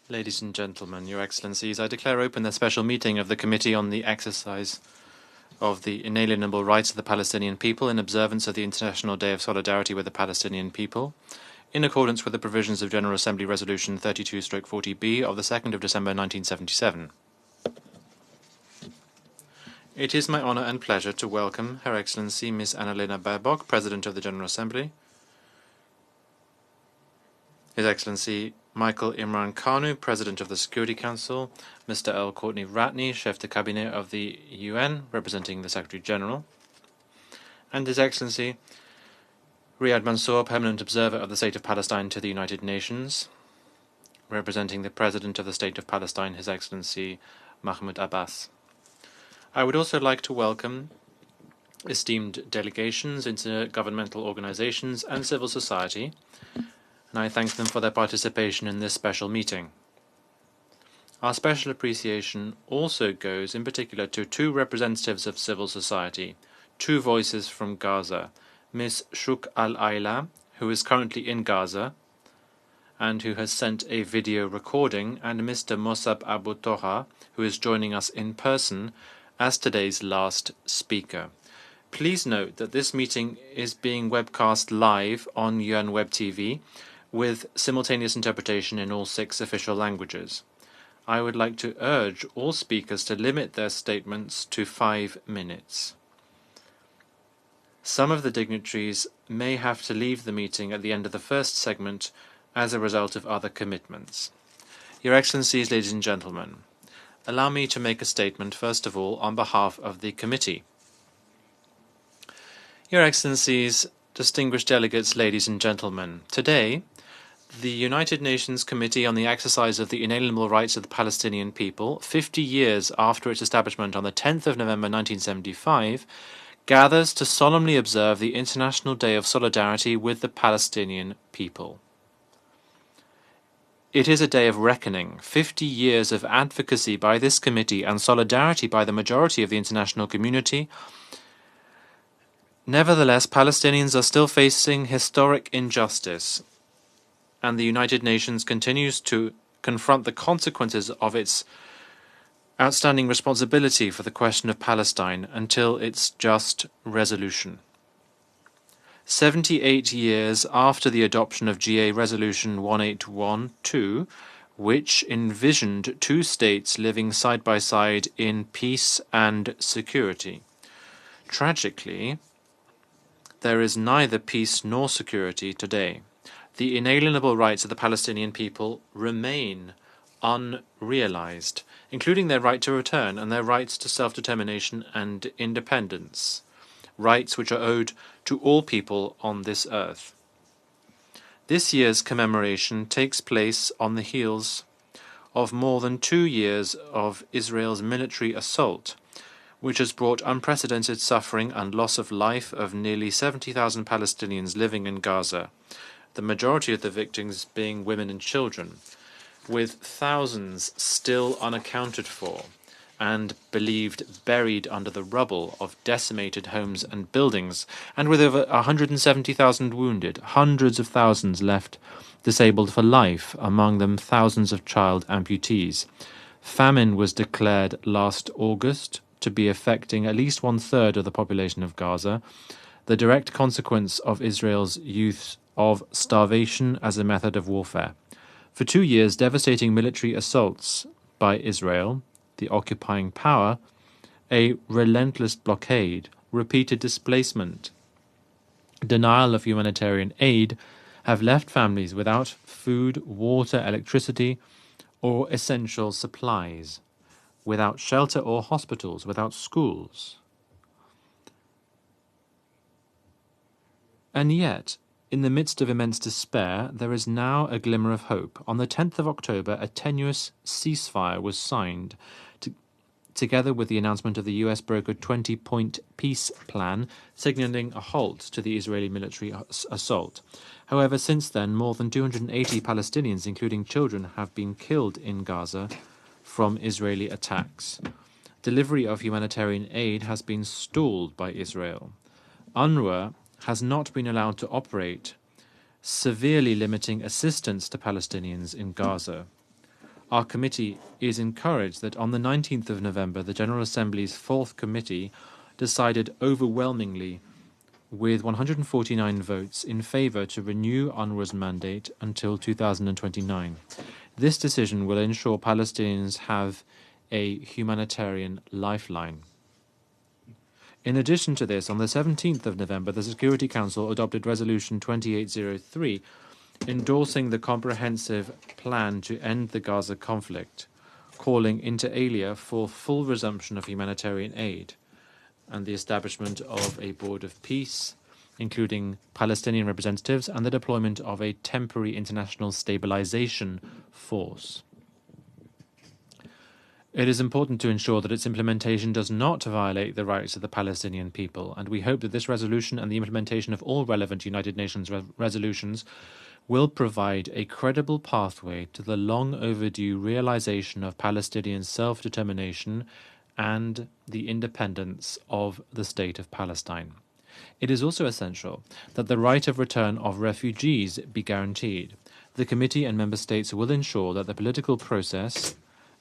Ladies and gentlemen, Your Excellencies, I declare open the special meeting of the Committee on the Exercise of the Inalienable Rights of the Palestinian People in observance of the International Day of Solidarity with the Palestinian People, in accordance with the provisions of General Assembly Resolution 32/40B of the 2nd of December 1977. It is my honor and pleasure to welcome Her Excellency Ms. Annalena Baerbock, President of the General Assembly, His Excellency Michael Imran Kanu, President of the Security Council, Mr. L. Courtney Ratney, Chef de Cabinet of the UN, representing the Secretary General, and His Excellency Riyad Mansour, Permanent Observer of the State of Palestine to the United Nations, representing the President of the State of Palestine, His Excellency Mahmoud Abbas. I would also like to welcome esteemed delegations, intergovernmental organizations, and civil society, and I thank them for their participation in this special meeting. Our special appreciation also goes in particular to two representatives of civil society, two voices from Gaza, Ms. Shuk Al-Aila, who is currently in Gaza and who has sent a video recording, and Mr. Mosab Abu Toha, who is joining us in person as today's last speaker. Please note that this meeting is being webcast live on UN Web TV, with simultaneous interpretation in all 6 official languages. I would like to urge all speakers to limit their statements to 5 minutes. Some of the dignitaries may have to leave the meeting at the end of the first segment as a result of other commitments. Your Excellencies, ladies and gentlemen, allow me to make a statement, first of all, on behalf of the committee. Your Excellencies, distinguished delegates, ladies and gentlemen, today, the United Nations Committee on the Exercise of the Inalienable Rights of the Palestinian People, 50 years after its establishment on the 10th of November 1975, gathers to solemnly observe the International Day of Solidarity with the Palestinian People. It is a day of reckoning, 50 years of advocacy by this committee and solidarity by the majority of the international community. Nevertheless, Palestinians are still facing historic injustice, and the United Nations continues to confront the consequences of its outstanding responsibility for the question of Palestine until its just resolution. 78 years after the adoption of GA Resolution 1812, which envisioned 2 states living side by side in peace and security. Tragically, there is neither peace nor security today. The inalienable rights of the Palestinian people remain unrealized, including their right to return and their rights to self-determination and independence, rights which are owed to all people on this earth. This year's commemoration takes place on the heels of more than 2 years of Israel's military assault, which has brought unprecedented suffering and loss of life of nearly 70,000 Palestinians living in Gaza, the majority of the victims being women and children, with thousands still unaccounted for and believed buried under the rubble of decimated homes and buildings, and with over 170,000 wounded, hundreds of thousands left disabled for life, among them thousands of child amputees. Famine was declared last August to be affecting at least 1/3 of the population of Gaza, the direct consequence of Israel's use of starvation as a method of warfare. For 2 years, devastating military assaults by Israel, the occupying power, a relentless blockade, repeated displacement, denial of humanitarian aid, have left families without food, water, electricity, or essential supplies, without shelter or hospitals, without schools. And yet, in the midst of immense despair, there is now a glimmer of hope. On the 10th of October, a tenuous ceasefire was signed, together with the announcement of the US-brokered 20-point peace plan, signaling a halt to the Israeli military assault. However, since then, more than 280 Palestinians, including children, have been killed in Gaza from Israeli attacks. Delivery of humanitarian aid has been stalled by Israel. UNRWA has not been allowed to operate severely limiting assistance to Palestinians in Gaza. Our committee is encouraged that on the 19th of November, the General Assembly's Fourth Committee decided overwhelmingly with 149 votes in favour to renew UNRWA's mandate until 2029. This decision will ensure Palestinians have a humanitarian lifeline. In addition to this, on the 17th of November, the Security Council adopted Resolution 2803, endorsing the comprehensive plan to end the Gaza conflict, calling inter alia for full resumption of humanitarian aid and the establishment of a board of peace, including Palestinian representatives, and the deployment of a temporary international stabilization force. It is important to ensure that its implementation does not violate the rights of the Palestinian people, and we hope that this resolution and the implementation of all relevant United Nations resolutions will provide a credible pathway to the long overdue realization of Palestinian self-determination and the independence of the State of Palestine. It is also essential that the right of return of refugees be guaranteed. The committee and member states will ensure that the political process,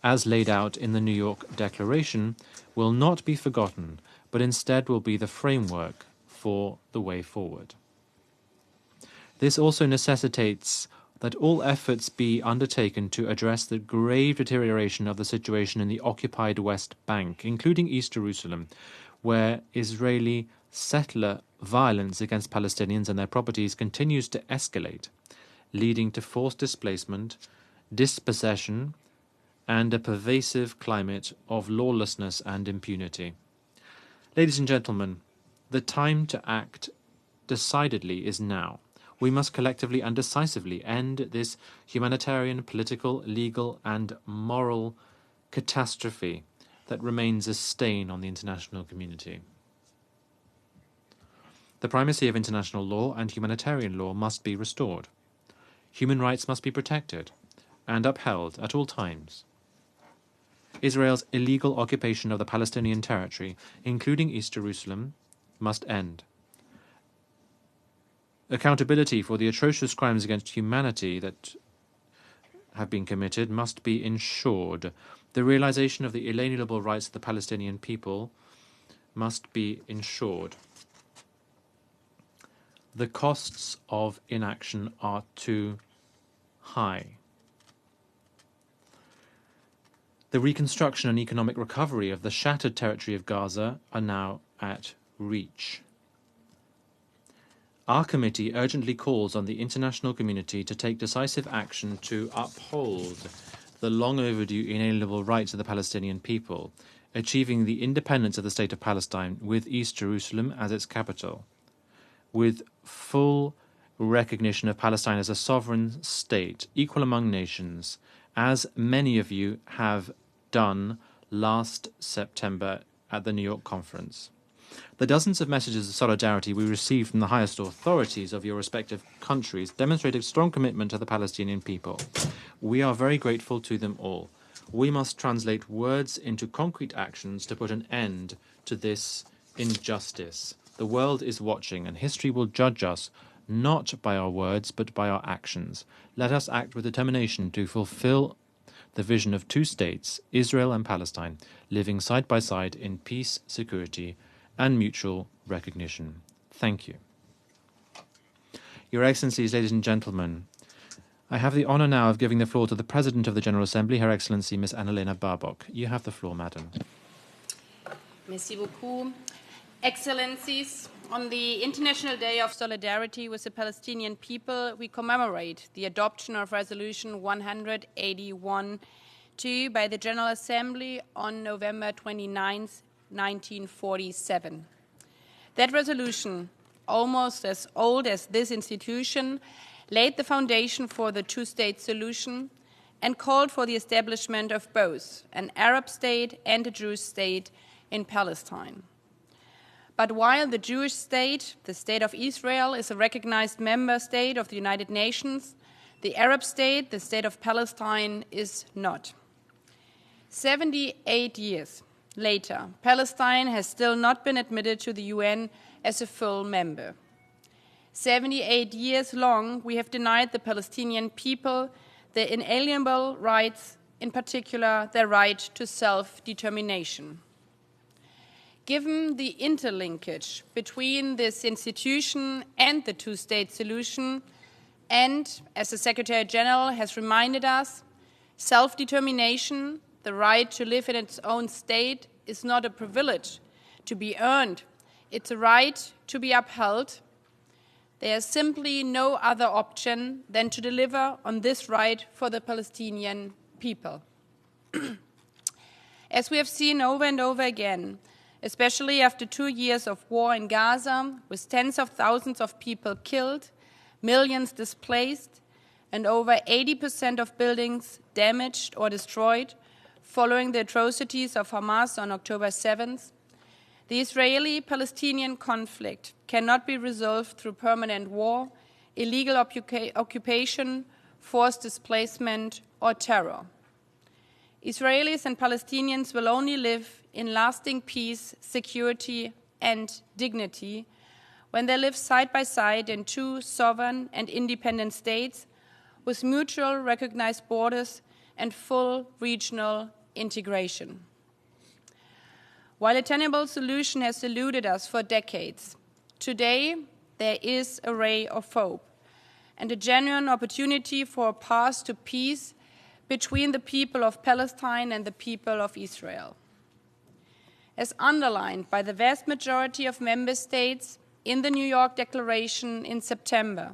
as laid out in the New York Declaration, will not be forgotten, but instead will be the framework for the way forward. This also necessitates that all efforts be undertaken to address the grave deterioration of the situation in the occupied West Bank, including East Jerusalem, where Israeli settler violence against Palestinians and their properties continues to escalate, leading to forced displacement, dispossession, and a pervasive climate of lawlessness and impunity. Ladies and gentlemen, the time to act decidedly is now. We must collectively and decisively end this humanitarian, political, legal, and moral catastrophe that remains a stain on the international community. The primacy of international law and humanitarian law must be restored. Human rights must be protected and upheld at all times. Israel's illegal occupation of the Palestinian territory, including East Jerusalem, must end. Accountability for the atrocious crimes against humanity that have been committed must be ensured. The realization of the inalienable rights of the Palestinian people must be ensured. The costs of inaction are too high. The reconstruction and economic recovery of the shattered territory of Gaza are now at reach. Our committee urgently calls on the international community to take decisive action to uphold the long overdue inalienable rights of the Palestinian people, achieving the independence of the State of Palestine with East Jerusalem as its capital, with full recognition of Palestine as a sovereign state, equal among nations, as many of you have done last September at the New York conference. The dozens of messages of solidarity we received from the highest authorities of your respective countries demonstrate a strong commitment to the Palestinian people. We are very grateful to them all. We must translate words into concrete actions to put an end to this injustice. The world is watching, and history will judge us not by our words but by our actions. Let us act with determination to fulfill the vision of two states, Israel and Palestine, living side by side in peace, security, and mutual recognition. Thank you. Your Excellencies, ladies and gentlemen, I have the honour now of giving the floor to the President of the General Assembly, Her Excellency Ms. Annalena Baerbock. You have the floor, Madam. Merci beaucoup. Excellencies, on the International Day of Solidarity with the Palestinian People, we commemorate the adoption of Resolution 181-2 by the General Assembly on November 29, 1947. That resolution, almost as old as this institution, laid the foundation for the two-state solution and called for the establishment of both an Arab state and a Jewish state in Palestine. But while the Jewish state, the State of Israel, is a recognized member state of the United Nations, the Arab state, the State of Palestine, is not. 78 years later, Palestine has still not been admitted to the UN as a full member. 78 years long, we have denied the Palestinian people their inalienable rights, in particular their right to self-determination. Given the interlinkage between this institution and the two-state solution, and, as the Secretary General has reminded us, self-determination, the right to live in its own state, is not a privilege to be earned. It's a right to be upheld. There is simply no other option than to deliver on this right for the Palestinian people. As we have seen over and over again, especially after 2 years of war in Gaza, with tens of thousands of people killed, millions displaced, and over 80% of buildings damaged or destroyed following the atrocities of Hamas on October 7th, the Israeli-Palestinian conflict cannot be resolved through permanent war, illegal occupation, forced displacement, or terror. Israelis and Palestinians will only live in lasting peace, security, and dignity when they live side by side in two sovereign and independent states with mutual recognized borders and full regional integration. While a tenable solution has eluded us for decades, today there is a ray of hope and a genuine opportunity for a path to peace between the people of Palestine and the people of Israel. As underlined by the vast majority of member states in the New York Declaration in September,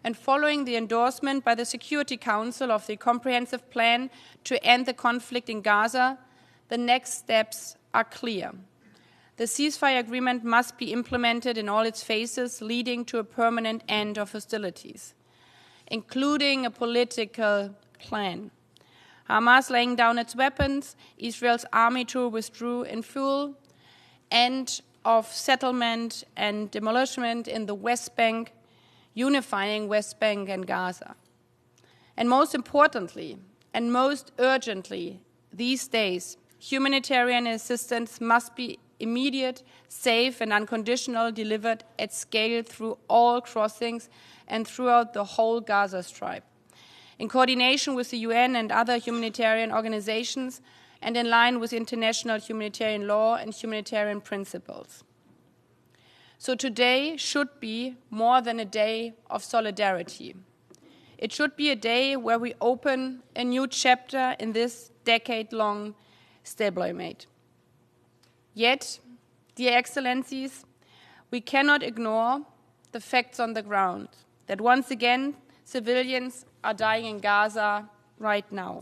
and following the endorsement by the Security Council of the Comprehensive Plan to end the conflict in Gaza, the next steps are clear. The ceasefire agreement must be implemented in all its phases, leading to a permanent end of hostilities, including a political plan. Hamas laying down its weapons, Israel's army to withdraw in full, end of settlement and demolishment in the West Bank, unifying West Bank and Gaza. And most importantly, and most urgently, these days, humanitarian assistance must be immediate, safe, and unconditional, delivered at scale through all crossings and throughout the whole Gaza Strip, in coordination with the UN and other humanitarian organizations, and in line with international humanitarian law and humanitarian principles. So today should be more than a day of solidarity. It should be a day where we open a new chapter in this decade-long stalemate. Yet, dear Excellencies, we cannot ignore the facts on the ground, that once again civilians are dying in Gaza right now.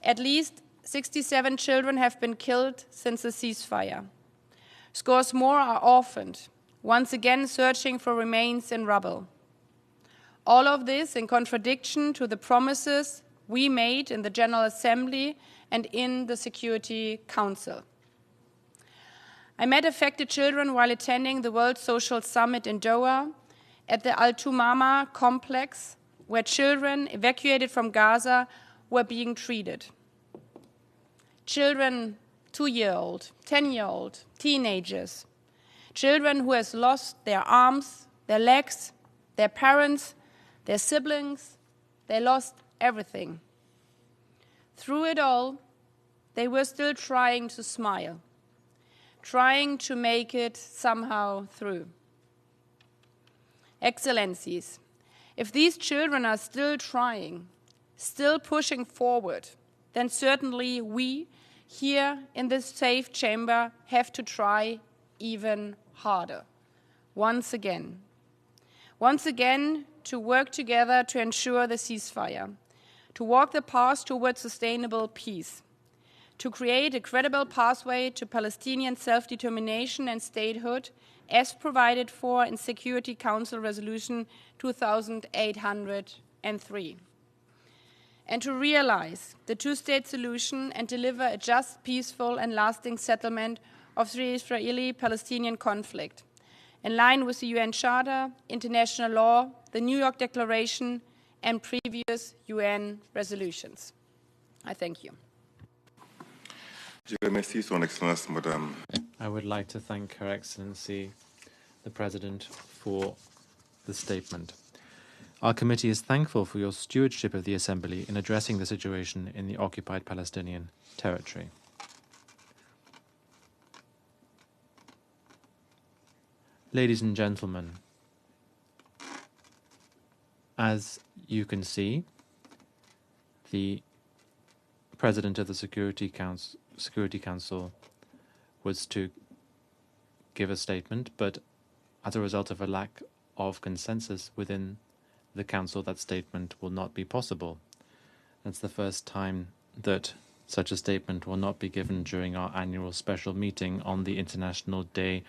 At least 67 children have been killed since the ceasefire. Scores more are orphaned, once again searching for remains in rubble. All of this in contradiction to the promises we made in the General Assembly and in the Security Council. I met affected children while attending the World Social Summit in Doha at the Al Tumama complex, where children evacuated from Gaza were being treated. Children 2-year-old, 10-year-old, teenagers, children who have lost their arms, their legs, their parents, their siblings, they lost everything. Through it all, they were still trying to smile, trying to make it somehow through. Excellencies, if these children are still trying, still pushing forward, then certainly we, here in this safe chamber, have to try even harder, once again. Once again, to work together to ensure the ceasefire, to walk the path towards sustainable peace, to create a credible pathway to Palestinian self-determination and statehood as provided for in Security Council Resolution 2803. And to realize the two-state solution and deliver a just, peaceful, and lasting settlement of the Israeli-Palestinian conflict, in line with the UN Charter, international law, the New York Declaration, and previous UN resolutions. I thank you. I would like to thank Her Excellency, the President, for the statement. Our committee is thankful for your stewardship of the Assembly in addressing the situation in the occupied Palestinian territory. Ladies and gentlemen, as you can see, the President of the Security Council was to give a statement, but as a result of a lack of consensus within the Council, that statement will not be possible. That's the first time that such a statement will not be given during our annual special meeting on the International Day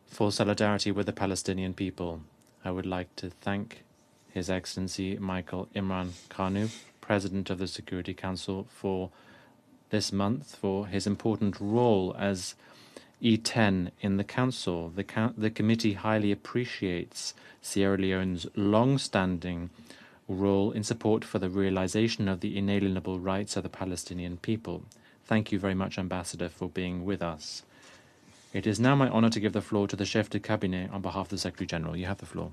for Solidarity with the Palestinian People. I would like to thank His Excellency Michael Imran Kanu, President of the Security Council, for this month, for his important role as E10 in the Council. The committee highly appreciates Sierra Leone's long-standing role in support for the realization of the inalienable rights of the Palestinian people. Thank you very much, Ambassador, for being with us. It is now my honor to give the floor to the Chef de Cabinet on behalf of the Secretary General. You have the floor.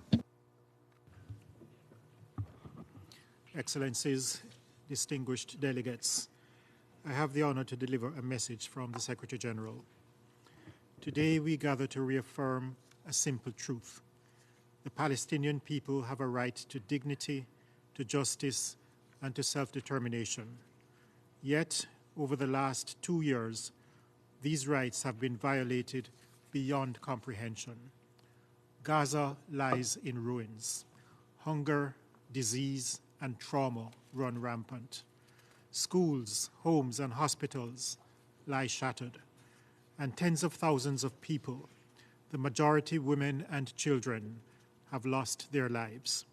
Excellencies, distinguished delegates, I have the honor to deliver a message from the Secretary General. Today we gather to reaffirm a simple truth. The Palestinian people have a right to dignity, to justice, and to self-determination. Yet, over the last 2 years, these rights have been violated beyond comprehension. Gaza lies in ruins. Hunger, disease, and trauma run rampant. Schools, homes, and hospitals lie shattered, and tens of thousands of people, the majority women and children, have lost their lives.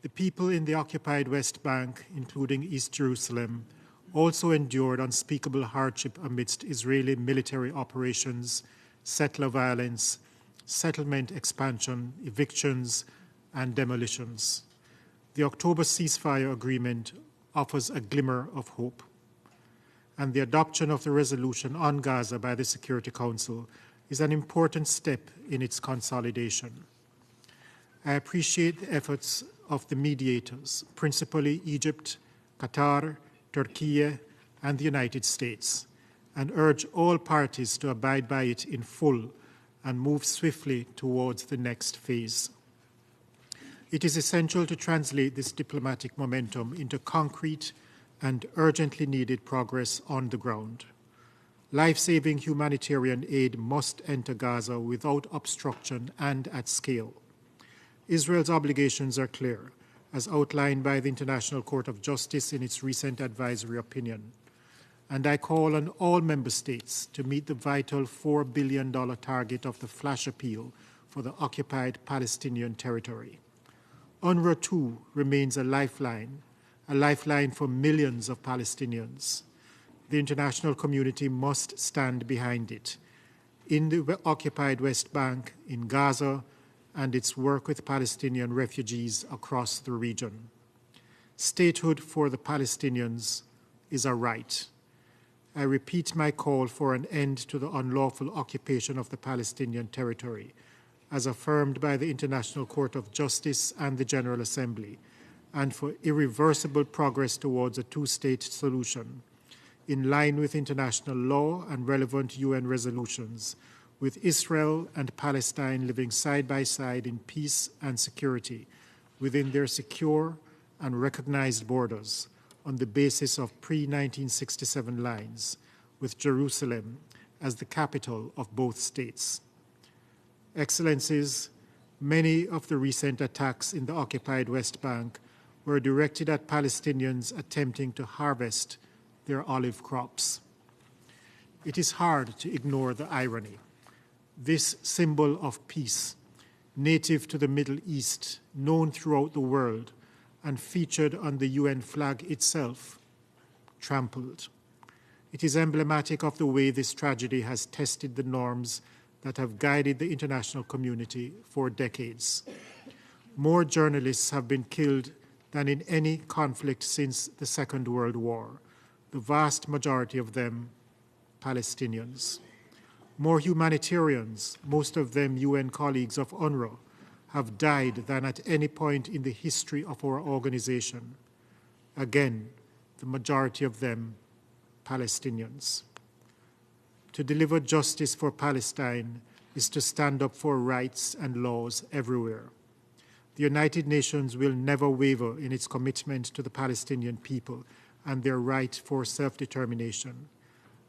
The people in the occupied West Bank, including East Jerusalem, also endured unspeakable hardship amidst Israeli military operations, settler violence, settlement expansion, evictions, and demolitions. The October ceasefire agreement offers a glimmer of hope, and the adoption of the resolution on Gaza by the Security Council is an important step in its consolidation. I appreciate the efforts of the mediators, principally Egypt, Qatar, Turkey, and the United States, and urge all parties to abide by it in full and move swiftly towards the next phase. It is essential to translate this diplomatic momentum into concrete and urgently needed progress on the ground. Life-saving humanitarian aid must enter Gaza without obstruction and at scale. Israel's obligations are clear, as outlined by the International Court of Justice in its recent advisory opinion. And I call on all member states to meet the vital $4 billion target of the flash appeal for the occupied Palestinian territory. UNRWA, too, remains a lifeline for millions of Palestinians. The international community must stand behind it in the occupied West Bank, in Gaza, and its work with Palestinian refugees across the region. Statehood for the Palestinians is a right. I repeat my call for an end to the unlawful occupation of the Palestinian territory, as affirmed by the International Court of Justice and the General Assembly, and for irreversible progress towards a two-state solution, in line with international law and relevant UN resolutions, with Israel and Palestine living side by side in peace and security within their secure and recognized borders on the basis of pre-1967 lines, with Jerusalem as the capital of both states. Excellencies, many of the recent attacks in the occupied West Bank were directed at Palestinians attempting to harvest their olive crops. It is hard to ignore the irony. This symbol of peace, native to the Middle East, known throughout the world, and featured on the UN flag itself, trampled. It is emblematic of the way this tragedy has tested the norms that have guided the international community for decades. More journalists have been killed than in any conflict since the Second World War, the vast majority of them Palestinians. More humanitarians, most of them UN colleagues of UNRWA, have died than at any point in the history of our organization. Again, the majority of them Palestinians. To deliver justice for Palestine is to stand up for rights and laws everywhere. The United Nations will never waver in its commitment to the Palestinian people and their right for self-determination.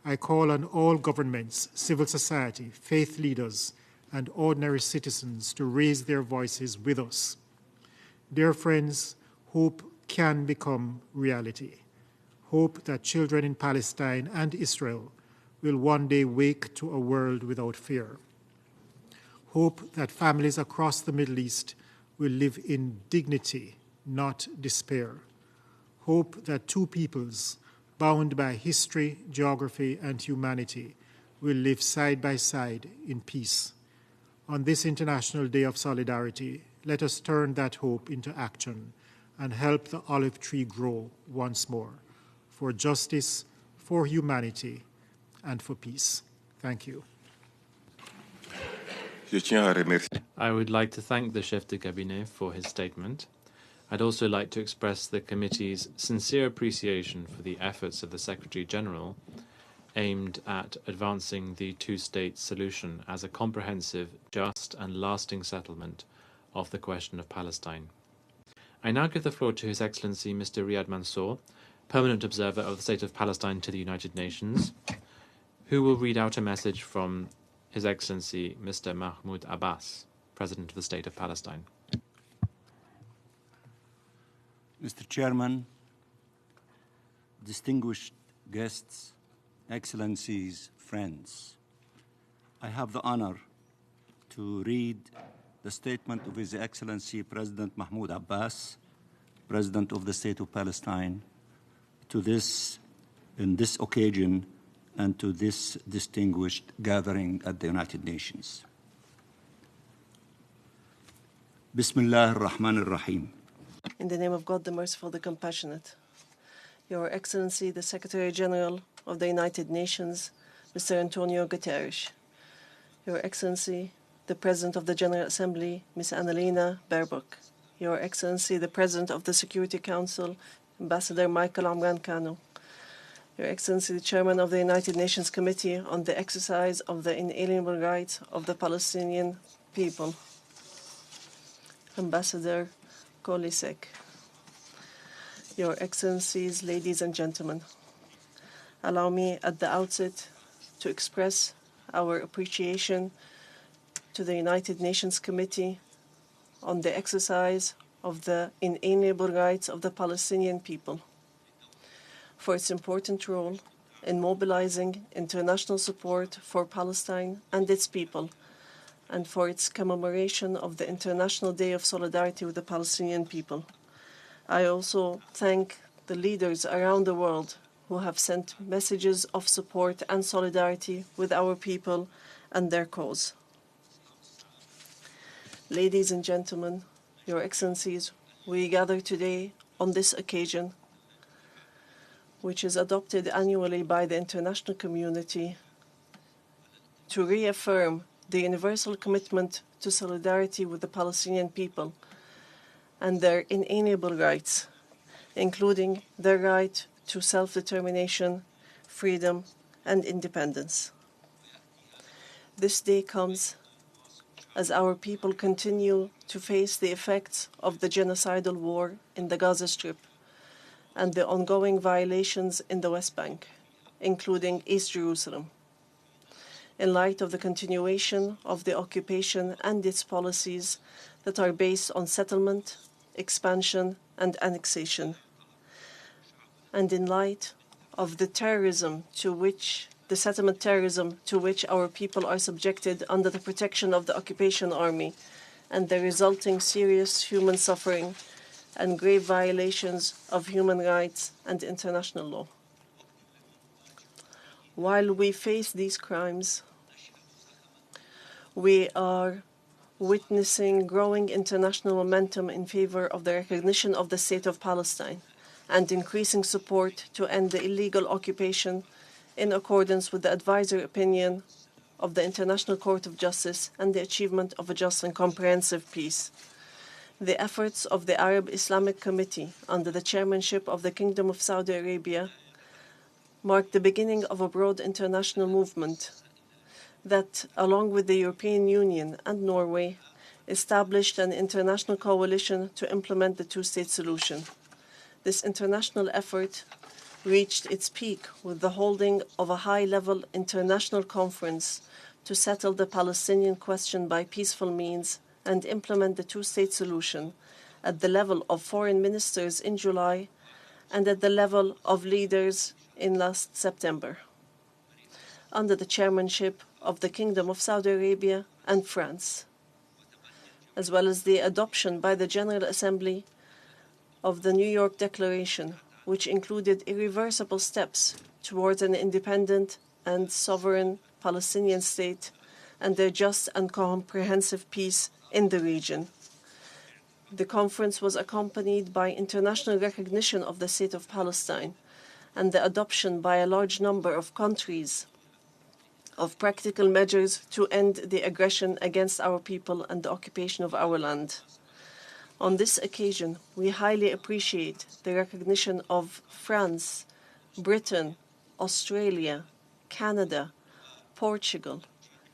I call on all governments, civil society, faith leaders, and ordinary citizens to raise their voices with us. Dear friends, hope can become reality. Hope that children in Palestine and Israel will one day wake to a world without fear. Hope that families across the Middle East will live in dignity, not despair. Hope that two peoples, bound by history, geography, and humanity, will live side by side in peace. On this International Day of Solidarity, let us turn that hope into action and help the olive tree grow once more, for justice, for humanity, and for peace. Thank you. I would like to thank the chef de cabinet for his statement. I'd also like to express the committee's sincere appreciation for the efforts of the Secretary-General aimed at advancing the two-state solution as a comprehensive, just and lasting settlement of the question of Palestine. I now give the floor to His Excellency Mr. Riyad Mansour, Permanent Observer of the State of Palestine to the United Nations, who will read out a message from His Excellency Mr. Mahmoud Abbas, President of the State of Palestine. Mr. Chairman, distinguished guests, Excellencies, friends, I have the honor to read the statement of His Excellency President Mahmoud Abbas, President of the State of Palestine, in this occasion and to this distinguished gathering at the United Nations. Bismillah ar-Rahman ar-Rahim. In the name of God, the Merciful, the Compassionate. Your Excellency, the Secretary-General of the United Nations, Mr. Antonio Guterres. Your Excellency, the President of the General Assembly, Ms. Annalena Baerbock. Your Excellency, the President of the Security Council, Ambassador Michael Amran Kano. Your Excellency, the Chairman of the United Nations Committee on the Exercise of the Inalienable Rights of the Palestinian People, Ambassador Kolisek. Your Excellencies, ladies and gentlemen, allow me at the outset to express our appreciation to the United Nations Committee on the Exercise of the Inalienable Rights of the Palestinian People for its important role in mobilizing international support for Palestine and its people, and for its commemoration of the International Day of Solidarity with the Palestinian People. I also thank the leaders around the world who have sent messages of support and solidarity with our people and their cause. Ladies and gentlemen, Your Excellencies, we gather today on this occasion, which is adopted annually by the international community, to reaffirm the universal commitment to solidarity with the Palestinian people and their inalienable rights, including their right to self-determination, freedom, and independence. This day comes as our people continue to face the effects of the genocidal war in the Gaza Strip and the ongoing violations in the West Bank, including East Jerusalem, in light of the continuation of the occupation and its policies that are based on settlement, expansion, and annexation, and in light of the settlement terrorism to which our people are subjected under the protection of the occupation army, and the resulting serious human suffering and grave violations of human rights and international law. While we face these crimes, we are witnessing growing international momentum in favor of the recognition of the State of Palestine and increasing support to end the illegal occupation in accordance with the advisory opinion of the International Court of Justice and the achievement of a just and comprehensive peace. The efforts of the Arab Islamic Committee under the chairmanship of the Kingdom of Saudi Arabia marked the beginning of a broad international movement that, along with the European Union and Norway, established an international coalition to implement the two-state solution. This international effort reached its peak with the holding of a high-level international conference to settle the Palestinian question by peaceful means and implement the two-state solution at the level of foreign ministers in July and at the level of leaders in last September, under the chairmanship of the Kingdom of Saudi Arabia and France, as well as the adoption by the General Assembly of the New York Declaration, which included irreversible steps towards an independent and sovereign Palestinian state and their just and comprehensive peace in the region. The conference was accompanied by international recognition of the State of Palestine and the adoption by a large number of countries of practical measures to end the aggression against our people and the occupation of our land. On this occasion, we highly appreciate the recognition of France, Britain, Australia, Canada, Portugal,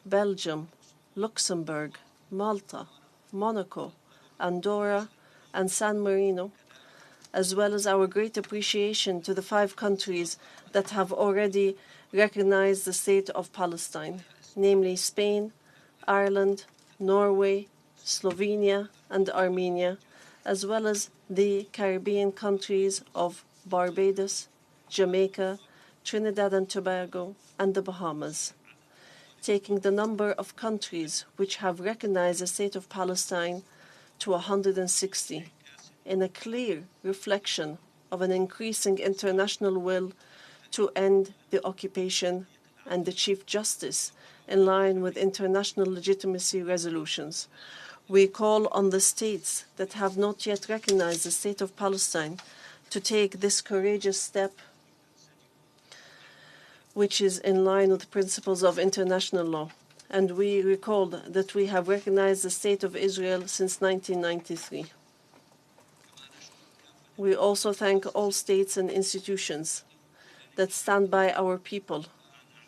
Belgium, Luxembourg, Malta, Monaco, Andorra, and San Marino, as well as our great appreciation to the 5 countries that have already recognized the State of Palestine, namely Spain, Ireland, Norway, Slovenia, and Armenia, as well as the Caribbean countries of Barbados, Jamaica, Trinidad and Tobago, and the Bahamas, taking the number of countries which have recognized the State of Palestine to 160, in a clear reflection of an increasing international will to end the occupation and achieve justice in line with international legitimacy resolutions. We call on the states that have not yet recognized the State of Palestine to take this courageous step, which is in line with the principles of international law. And we recall that we have recognized the State of Israel since 1993. We also thank all states and institutions that stand by our people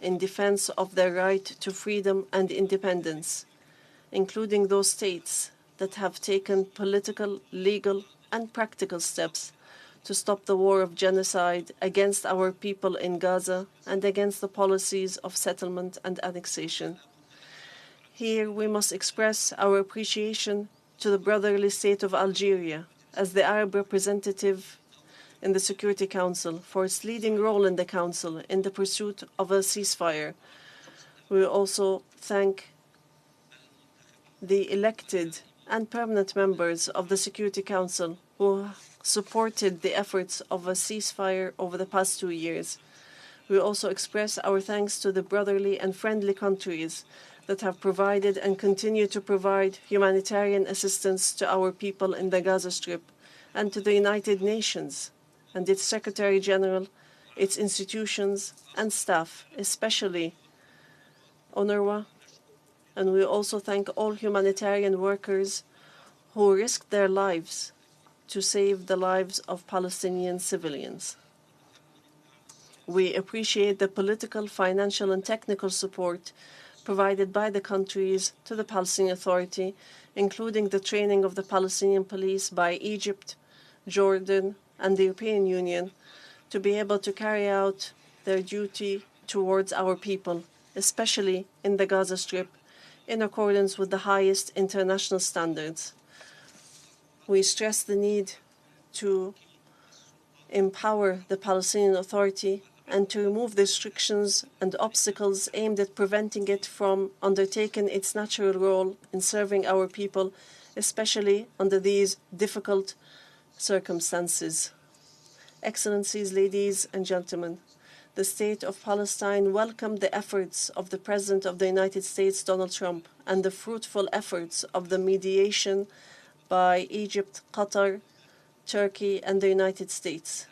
in defense of their right to freedom and independence, including those states that have taken political, legal, and practical steps to stop the war of genocide against our people in Gaza and against the policies of settlement and annexation. Here we must express our appreciation to the brotherly state of Algeria as the Arab representative in the Security Council for its leading role in the Council in the pursuit of a ceasefire. We also thank the elected and permanent members of the Security Council who supported the efforts of a ceasefire over the past 2 years. We also express our thanks to the brotherly and friendly countries that have provided and continue to provide humanitarian assistance to our people in the Gaza Strip, and to the United Nations and its Secretary General, its institutions and staff, especially UNRWA. And we also thank all humanitarian workers who risked their lives to save the lives of Palestinian civilians. We appreciate the political, financial, and technical support provided by the countries to the Palestinian Authority, including the training of the Palestinian police by Egypt, Jordan, and the European Union to be able to carry out their duty towards our people, especially in the Gaza Strip, in accordance with the highest international standards. We stress the need to empower the Palestinian Authority and to remove the restrictions and obstacles aimed at preventing it from undertaking its natural role in serving our people, especially under these difficult circumstances. Excellencies, ladies and gentlemen, the State of Palestine welcomed the efforts of the President of the United States, Donald Trump, and the fruitful efforts of the mediation by Egypt, Qatar, Turkey, and the United States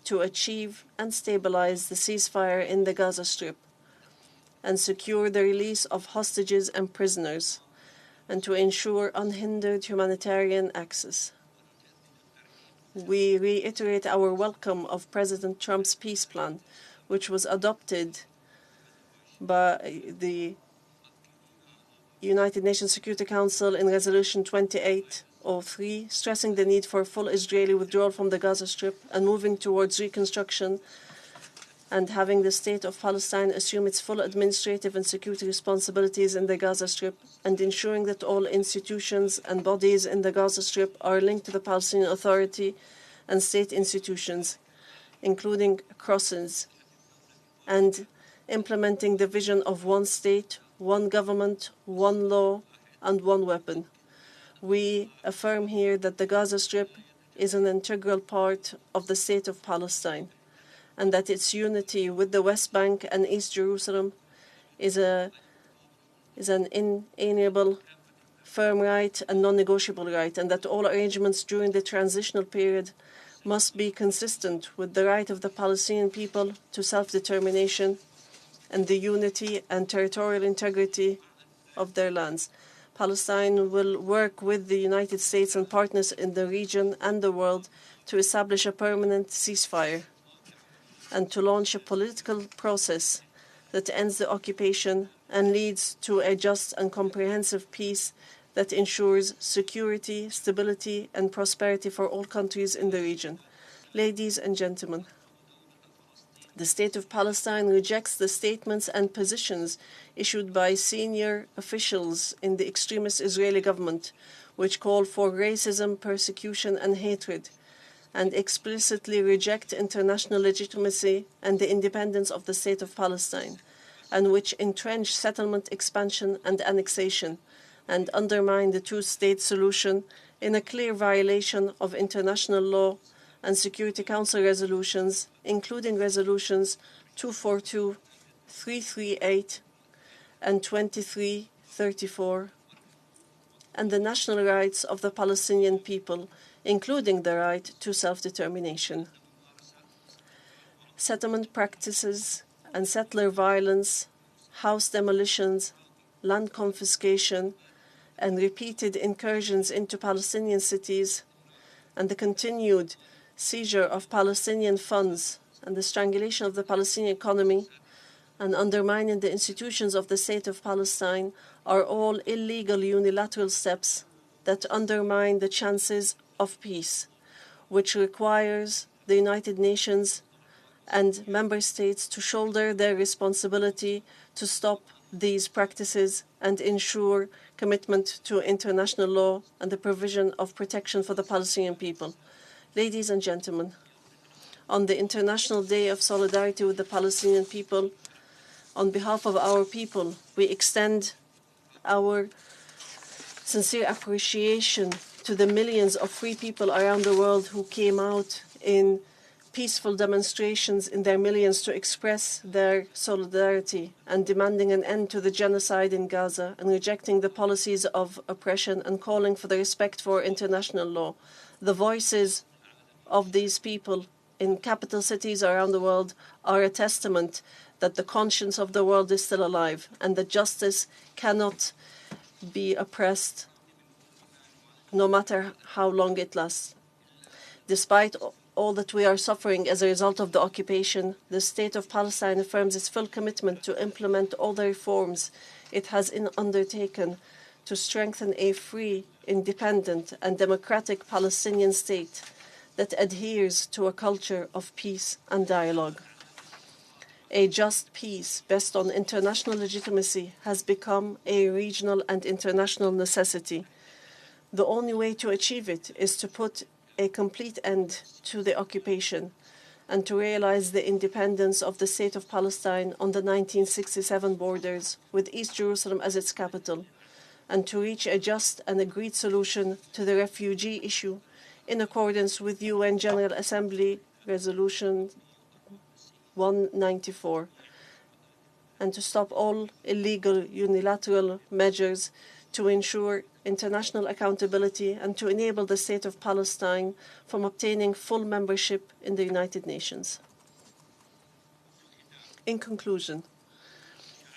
to achieve and stabilize the ceasefire in the Gaza Strip. and secure the release of hostages and prisoners, and to ensure unhindered humanitarian access. We reiterate our welcome of President Trump's peace plan, which was adopted by the United Nations Security Council in Resolution 2803, stressing the need for full Israeli withdrawal from the Gaza Strip and moving towards reconstruction and having the State of Palestine assume its full administrative and security responsibilities in the Gaza Strip, and ensuring that all institutions and bodies in the Gaza Strip are linked to the Palestinian Authority and state institutions, including crossings, and implementing the vision of one state, one government, one law, and one weapon. We affirm here that the Gaza Strip is an integral part of the State of Palestine, and that its unity with the West Bank and East Jerusalem is an inalienable, firm right and non-negotiable right, and that all arrangements during the transitional period must be consistent with the right of the Palestinian people to self-determination and the unity and territorial integrity of their lands. Palestine will work with the United States and partners in the region and the world to establish a permanent ceasefire and to launch a political process that ends the occupation and leads to a just and comprehensive peace that ensures security, stability, and prosperity for all countries in the region. Ladies and gentlemen, the State of Palestine rejects the statements and positions issued by senior officials in the extremist Israeli government, which call for racism, persecution, and hatred, and explicitly reject international legitimacy and the independence of the State of Palestine, and which entrench settlement expansion and annexation, and undermine the two-state solution in a clear violation of international law and Security Council resolutions, including resolutions 242, 338, and 2334, and the national rights of the Palestinian people, including the right to self-determination. Settlement practices and settler violence, house demolitions, land confiscation, and repeated incursions into Palestinian cities, and the continued seizure of Palestinian funds and the strangulation of the Palestinian economy and undermining the institutions of the State of Palestine are all illegal unilateral steps that undermine the chances of peace, which requires the United Nations and member states to shoulder their responsibility to stop these practices and ensure commitment to international law and the provision of protection for the Palestinian people. Ladies and gentlemen, on the International Day of Solidarity with the Palestinian people, on behalf of our people, we extend our sincere appreciation to the millions of free people around the world who came out in peaceful demonstrations in their millions to express their solidarity and demanding an end to the genocide in Gaza and rejecting the policies of oppression and calling for the respect for international law. The voices of these people in capital cities around the world are a testament that the conscience of the world is still alive and that justice cannot be oppressed no matter how long it lasts. Despite all that we are suffering as a result of the occupation, the State of Palestine affirms its full commitment to implement all the reforms it has undertaken to strengthen a free, independent, and democratic Palestinian state that adheres to a culture of peace and dialogue. A just peace based on international legitimacy has become a regional and international necessity. The only way to achieve it is to put a complete end to the occupation and to realize the independence of the State of Palestine on the 1967 borders with East Jerusalem as its capital, and to reach a just and agreed solution to the refugee issue in accordance with UN General Assembly Resolution 194, and to stop all illegal unilateral measures to ensure international accountability and to enable the State of Palestine from obtaining full membership in the United Nations. In conclusion,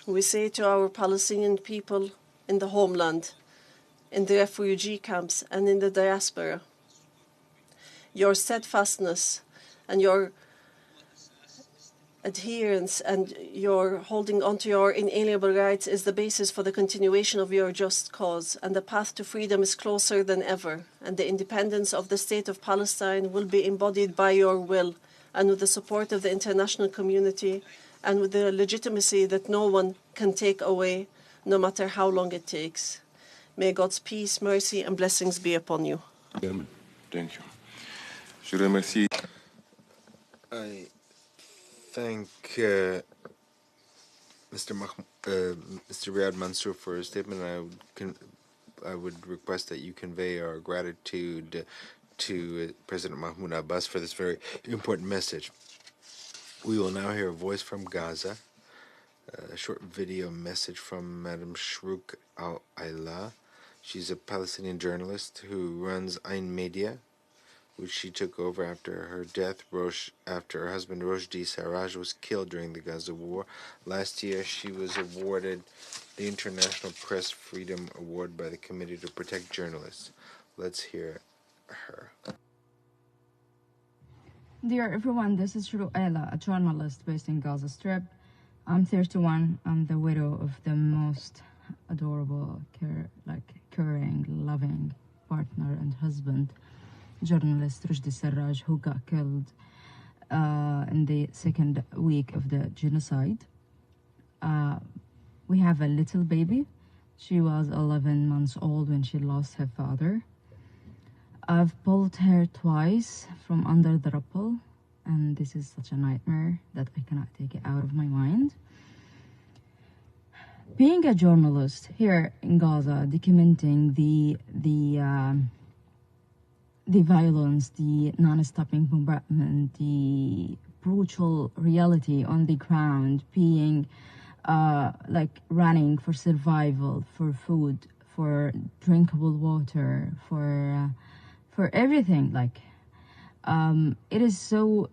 we say to our Palestinian people in the homeland, in the refugee camps, and in the diaspora, your steadfastness and your adherence and your holding on to your inalienable rights is the basis for the continuation of your just cause, and the path to freedom is closer than ever, and the independence of the State of Palestine will be embodied by your will and with the support of the international community and with the legitimacy that no one can take away, no matter how long it takes. May God's peace, mercy, and blessings be upon you. Thank you. Je remercie. I thank Mr. Riyad Mansour for his statement. I would request that you convey our gratitude to President Mahmoud Abbas for this very important message. We will now hear a voice from Gaza, a short video message from Madam Shrouk Al-Ayla. She's a Palestinian journalist who runs Ain Media, which she took over after her death, after her husband Rushdie Sarraj was killed during the Gaza war. Last year, she was awarded the International Press Freedom Award by the Committee to Protect Journalists. Let's hear her. Dear everyone, this is Shrouk Ayla, a journalist based in Gaza Strip. I'm 31. I'm the widow of the most adorable, caring, loving partner and husband, journalist Rushdie Sarraj, who got killed in the second week of the genocide. We have a little baby. She was 11 months old when she lost her father. I've pulled her twice from under the rubble, and this is such a nightmare that I cannot take it out of my mind. Being a journalist here in Gaza, documenting the violence, the non-stopping bombardment, the brutal reality on the ground, being running for survival, for food, for drinkable water, for everything. It is so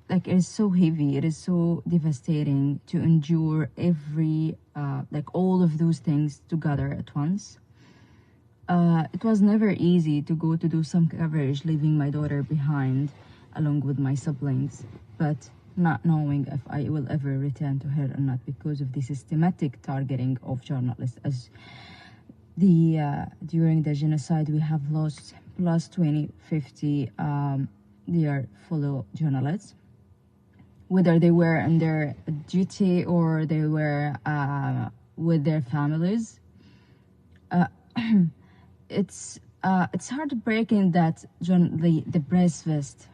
heavy. It is so devastating to endure all of those things together at once. It was never easy to go to do some coverage, leaving my daughter behind along with my siblings, but not knowing if I will ever return to her or not because of the systematic targeting of journalists. As during the genocide, we have lost plus 50 their fellow journalists, whether they were under duty or they were with their families. It's heartbreaking that the press vest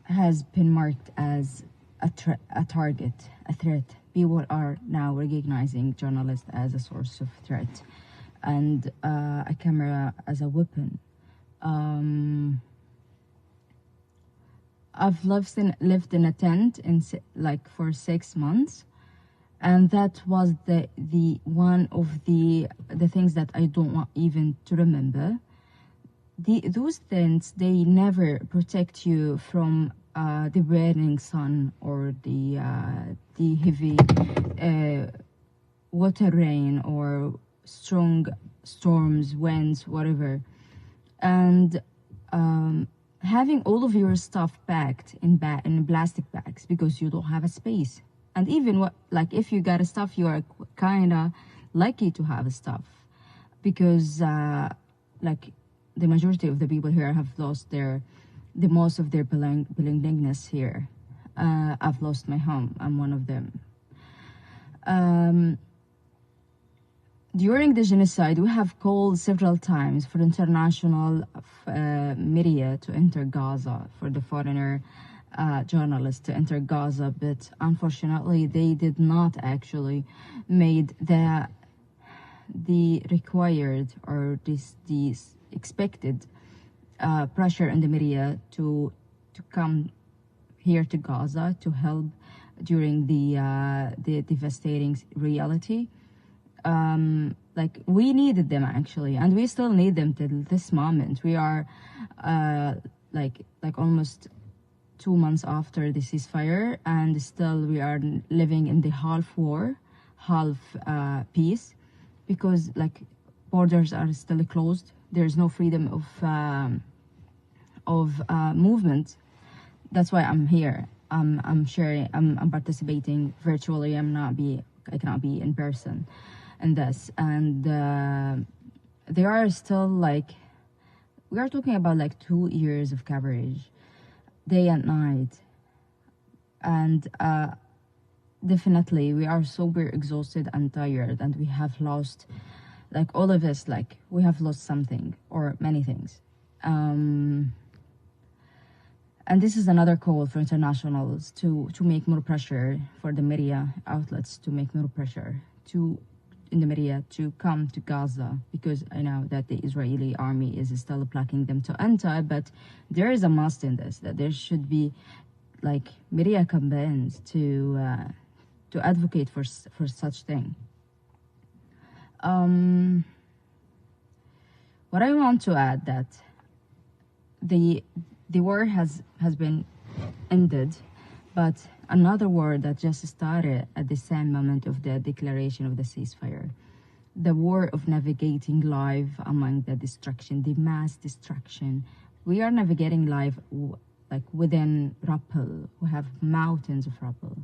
has been marked as a target, a threat. People are now recognizing journalists as a source of threat, and a camera as a weapon. I've lived in a tent for 6 months, and that was the one of the things that I don't want even to remember. Those tents, they never protect you from the burning sun or the heavy water rain or strong storms, winds, whatever. And having all of your stuff packed in plastic bags because you don't have a space. And even if you got a stuff, you are kind of lucky to have a stuff, because the majority of the people here have lost the most of their belongingness here. I've lost my home. I'm one of them. During the genocide, we have called several times for international media to enter Gaza, for the foreigner journalists to enter Gaza, but unfortunately they did not actually made the required or this expected pressure on the media to come here to Gaza to help during the devastating reality. We needed them actually, and we still need them till this moment. We are almost 2 months after the ceasefire, and still we are living in the half war, half peace, because like borders are still closed. There's no freedom of movement. That's why I'm here. I'm sharing. I'm participating virtually. I cannot be in person in this, and they are still like, we are talking about like 2 years of coverage, day and night, and definitely we are super exhausted and tired, and we have lost, like all of us, like we have lost something or many things. And this is another call for internationals to make more pressure, for the media outlets to make more pressure in the media to come to Gaza, because I know that the Israeli army is still blocking them to enter, but there is a must in this, that there should be like media campaigns to advocate for such thing. What I want to add that the war has been ended, but another war that just started at the same moment of the declaration of the ceasefire. The war of navigating life among the destruction, the mass destruction. We are navigating life like within rubble. We have mountains of rubble.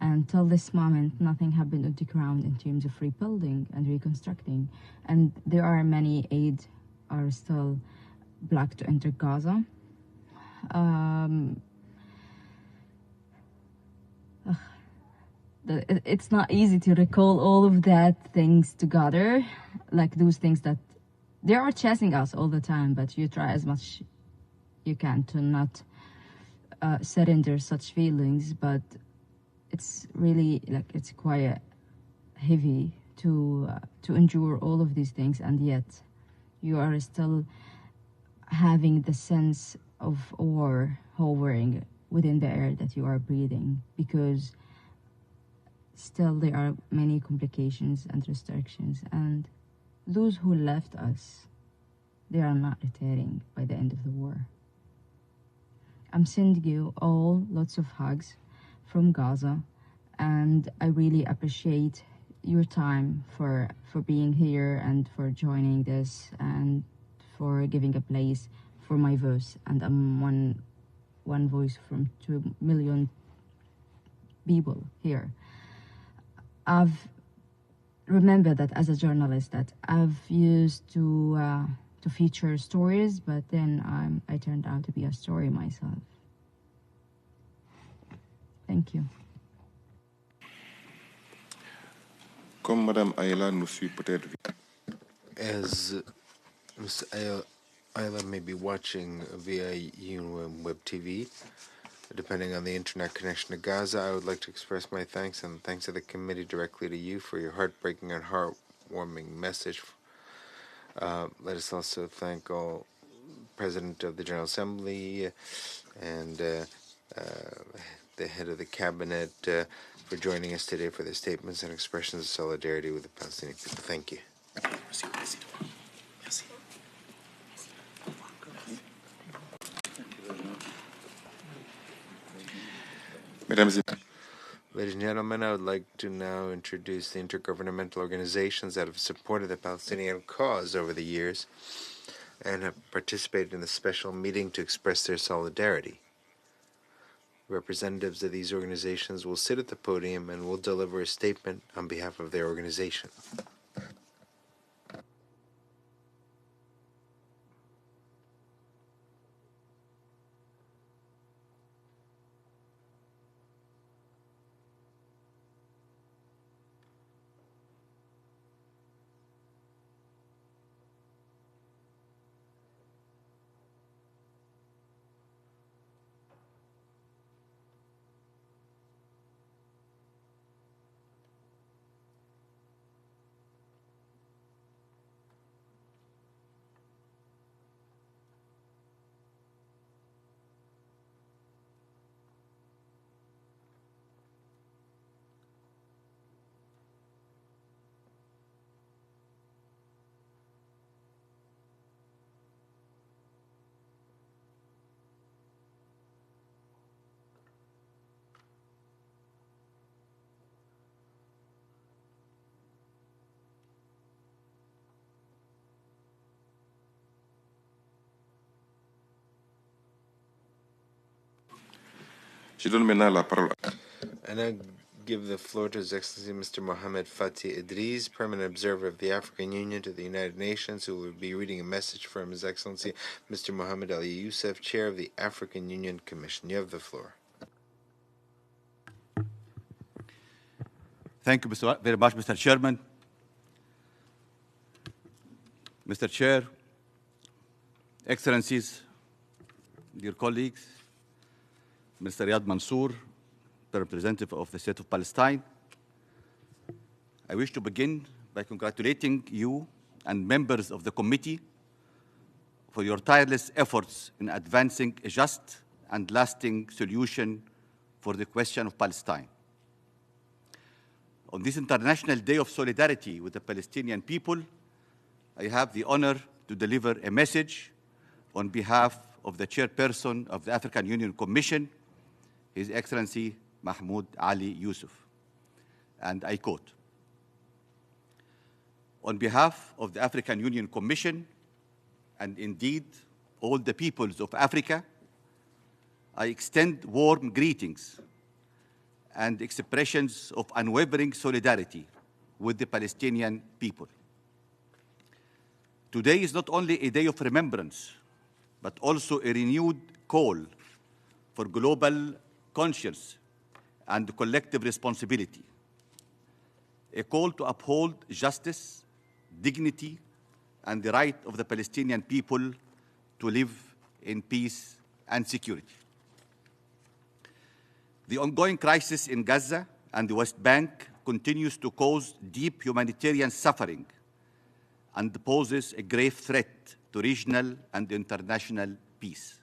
Until this moment, nothing happened on the ground in terms of rebuilding and reconstructing. And there are many aid are still blocked to enter Gaza. It's not easy to recall all of that things together, like those things that they are chasing us all the time, but you try as much you can to not surrender such feelings, but it's really like it's quite heavy to endure all of these things, and yet you are still having the sense of war hovering within the air that you are breathing, because still there are many complications and restrictions, and those who left us, they are not returning by the end of the war. I'm sending you all lots of hugs from Gaza, and I really appreciate your time for being here and for joining this and for giving a place for my voice. And I'm one voice from 2 million people here. I've remembered that as a journalist that I've used to feature stories, but then I turned out to be a story myself. Thank you. Comme Madame Ayla nous suit peut-être. As Ms. Ayla may be watching via Web TV, depending on the internet connection to Gaza, I would like to express my thanks and thanks of the committee directly to you for your heartbreaking and heartwarming message. Let us also thank all President of the General Assembly and the head of the cabinet for joining us today for their statements and expressions of solidarity with the Palestinian people. Thank you. Ladies and gentlemen, I would like to now introduce the intergovernmental organizations that have supported the Palestinian cause over the years and have participated in the special meeting to express their solidarity. Representatives of these organizations will sit at the podium and will deliver a statement on behalf of their organization. Je donne maintenant la parole. And I give the floor to His Excellency Mr. Mohammed Fatih Idris, Permanent Observer of the African Union to the United Nations, who will be reading a message from His Excellency Mr. Mohammed Ali Youssef, Chair of the African Union Commission. You have the floor. Thank you very much, Mr. Chairman. Mr. Chair, Excellencies, dear colleagues, Mr. Riyad Mansour, the representative of the State of Palestine, I wish to begin by congratulating you and members of the committee for your tireless efforts in advancing a just and lasting solution for the question of Palestine. On this International Day of Solidarity with the Palestinian people, I have the honor to deliver a message on behalf of the chairperson of the African Union Commission, His Excellency Mahmoud Ali Youssef. And I quote, "On behalf of the African Union Commission, and indeed all the peoples of Africa, I extend warm greetings and expressions of unwavering solidarity with the Palestinian people. Today is not only a day of remembrance, but also a renewed call for global conscience and collective responsibility, a call to uphold justice, dignity, and the right of the Palestinian people to live in peace and security. The ongoing crisis in Gaza and the West Bank continues to cause deep humanitarian suffering and poses a grave threat to regional and international peace.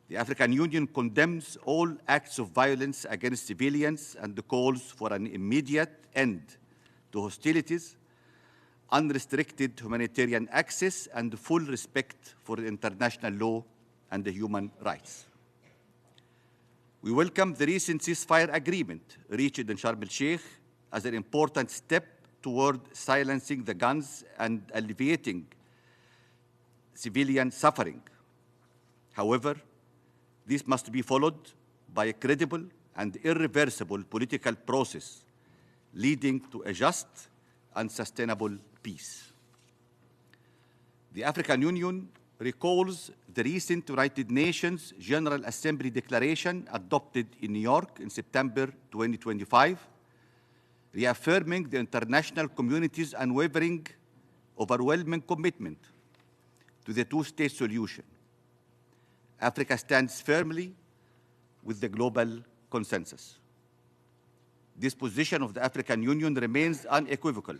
The African Union condemns all acts of violence against civilians and calls for an immediate end to hostilities, unrestricted humanitarian access, and full respect for international law and the human rights. We welcome the recent ceasefire agreement reached in Sharm el-Sheikh as an important step toward silencing the guns and alleviating civilian suffering. However, this must be followed by a credible and irreversible political process leading to a just and sustainable peace. The African Union recalls the recent United Nations General Assembly declaration adopted in New York in September 2025, reaffirming the international community's unwavering, overwhelming commitment to the two-state solution. Africa stands firmly with the global consensus. This position of the African Union remains unequivocal.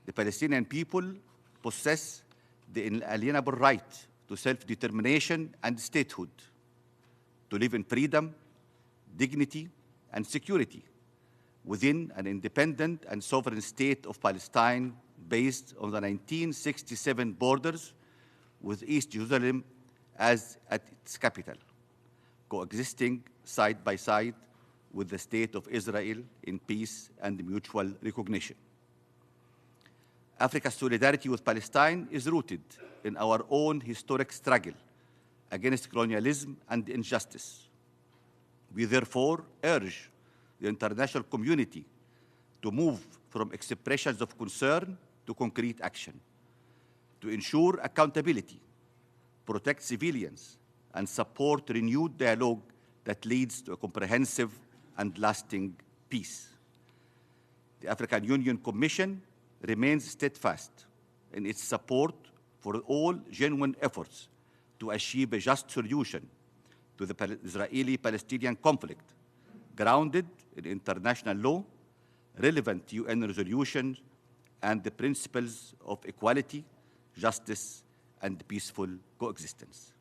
The Palestinian people possess the inalienable right to self-determination and statehood, to live in freedom, dignity, and security within an independent and sovereign state of Palestine based on the 1967 borders with East Jerusalem as at its capital, coexisting side by side with the State of Israel in peace and mutual recognition. Africa's solidarity with Palestine is rooted in our own historic struggle against colonialism and injustice. We therefore urge the international community to move from expressions of concern to concrete action, to ensure accountability, protect civilians, and support renewed dialogue that leads to a comprehensive and lasting peace. The African Union Commission remains steadfast in its support for all genuine efforts to achieve a just solution to the Israeli-Palestinian conflict, grounded in international law, relevant UN resolutions, and the principles of equality, justice, and peaceful coexistence.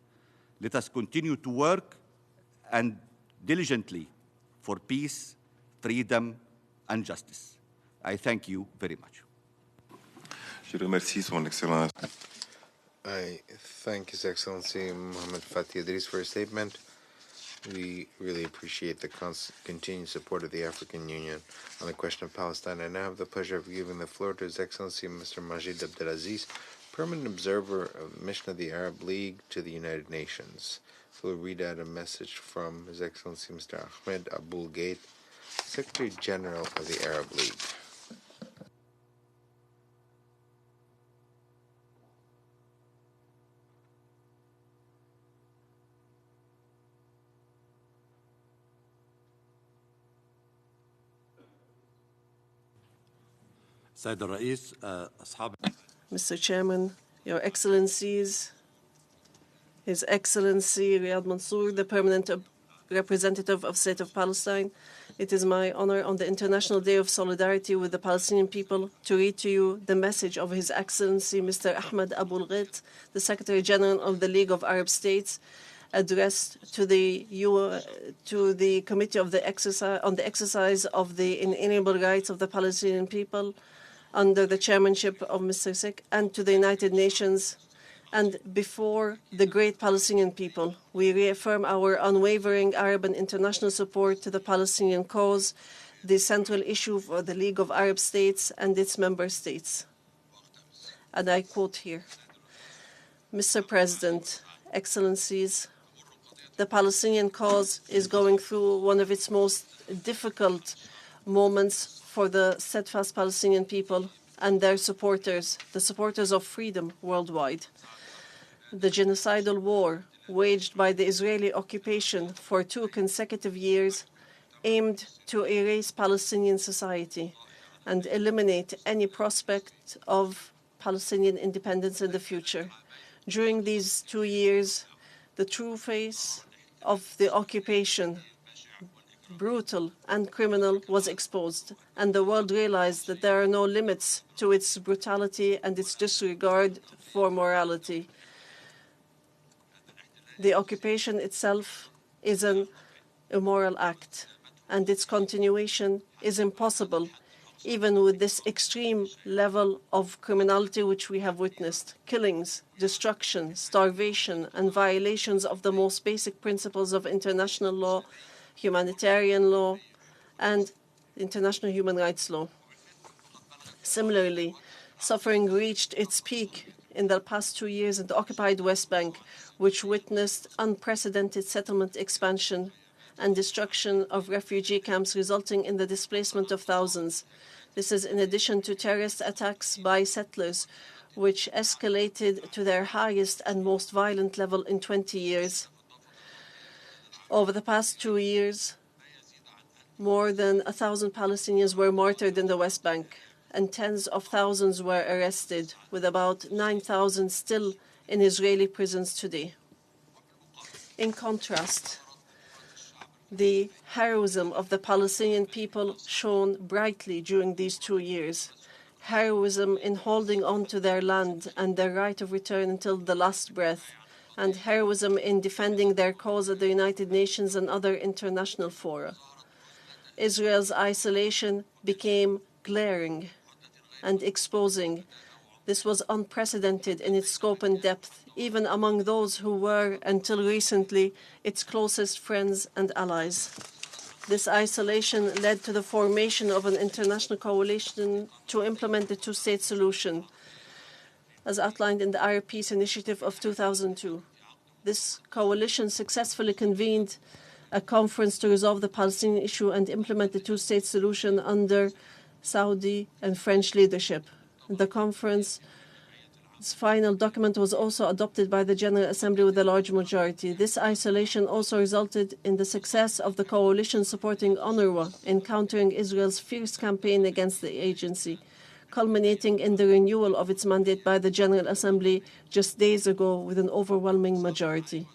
Let us continue to work and diligently for peace, freedom, and justice. I thank you very much. Je remercie Son Excellence. I thank His Excellency Mohammed Fatih Idris for his statement. We really appreciate the continued support of the African Union on the question of Palestine. I now have the pleasure of giving the floor to His Excellency Mr. Majid Abdelaziz, Permanent Observer of the Mission of the Arab League to the United Nations. will read out a message from His Excellency Mr. Ahmed Abul Gate, Secretary General of the Arab League. Mr. Chairman, Your Excellencies, His Excellency Riyad Mansour, the Permanent Representative of State of Palestine, it is my honor on the International Day of Solidarity with the Palestinian people to read to you the message of His Excellency Mr. Ahmed Abul Gheit, the Secretary General of the League of Arab States, addressed to the Committee of on the Exercise of the Inalienable Rights of the Palestinian People under the chairmanship of Mr. Sik, and to the United Nations. And before the great Palestinian people, we reaffirm our unwavering Arab and international support to the Palestinian cause, the central issue for the League of Arab States and its member states. And I quote here, Mr. President, Excellencies, the Palestinian cause is going through one of its most difficult moments for the steadfast Palestinian people and their supporters, the supporters of freedom worldwide. The genocidal war waged by the Israeli occupation for 2 consecutive years aimed to erase Palestinian society and eliminate any prospect of Palestinian independence in the future. During these 2 years, the true face of the occupation, brutal and criminal, was exposed, and the world realized that there are no limits to its brutality and its disregard for morality. The occupation itself is an immoral act, and its continuation is impossible, even with this extreme level of criminality which we have witnessed: killings, destruction, starvation, and violations of the most basic principles of international law, humanitarian law, and international human rights law. Similarly, suffering reached its peak in the past 2 years in the occupied West Bank, which witnessed unprecedented settlement expansion and destruction of refugee camps, resulting in the displacement of thousands. This is in addition to terrorist attacks by settlers, which escalated to their highest and most violent level in 20 years. Over the past 2 years, more than 1,000 Palestinians were martyred in the West Bank, and tens of thousands were arrested, with about 9,000 still in Israeli prisons today. In contrast, the heroism of the Palestinian people shone brightly during these 2 years. Heroism in holding on to their land and their right of return until the last breath, and heroism in defending their cause at the United Nations and other international fora. Israel's isolation became glaring and exposing. This was unprecedented in its scope and depth, even among those who were, until recently, its closest friends and allies. This isolation led to the formation of an international coalition to implement the two-state solution, as outlined in the Arab Peace Initiative of 2002. This coalition successfully convened a conference to resolve the Palestinian issue and implement the two-state solution under Saudi and French leadership. The conference's final document was also adopted by the General Assembly with a large majority. This isolation also resulted in the success of the coalition supporting UNRWA in countering Israel's fierce campaign against the agency, culminating in the renewal of its mandate by the General Assembly just days ago with an overwhelming majority.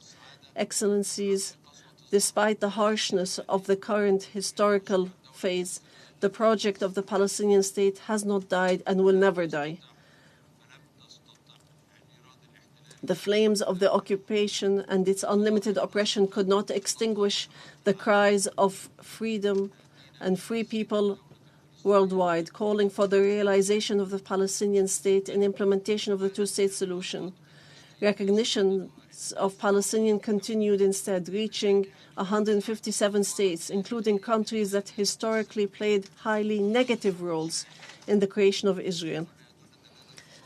Excellencies, despite the harshness of the current historical phase, the project of the Palestinian state has not died and will never die. The flames of the occupation and its unlimited oppression could not extinguish the cries of freedom and free people worldwide, calling for the realization of the Palestinian state and implementation of the two-state solution. Recognition of Palestinian continued instead, reaching 157 states, including countries that historically played highly negative roles in the creation of Israel.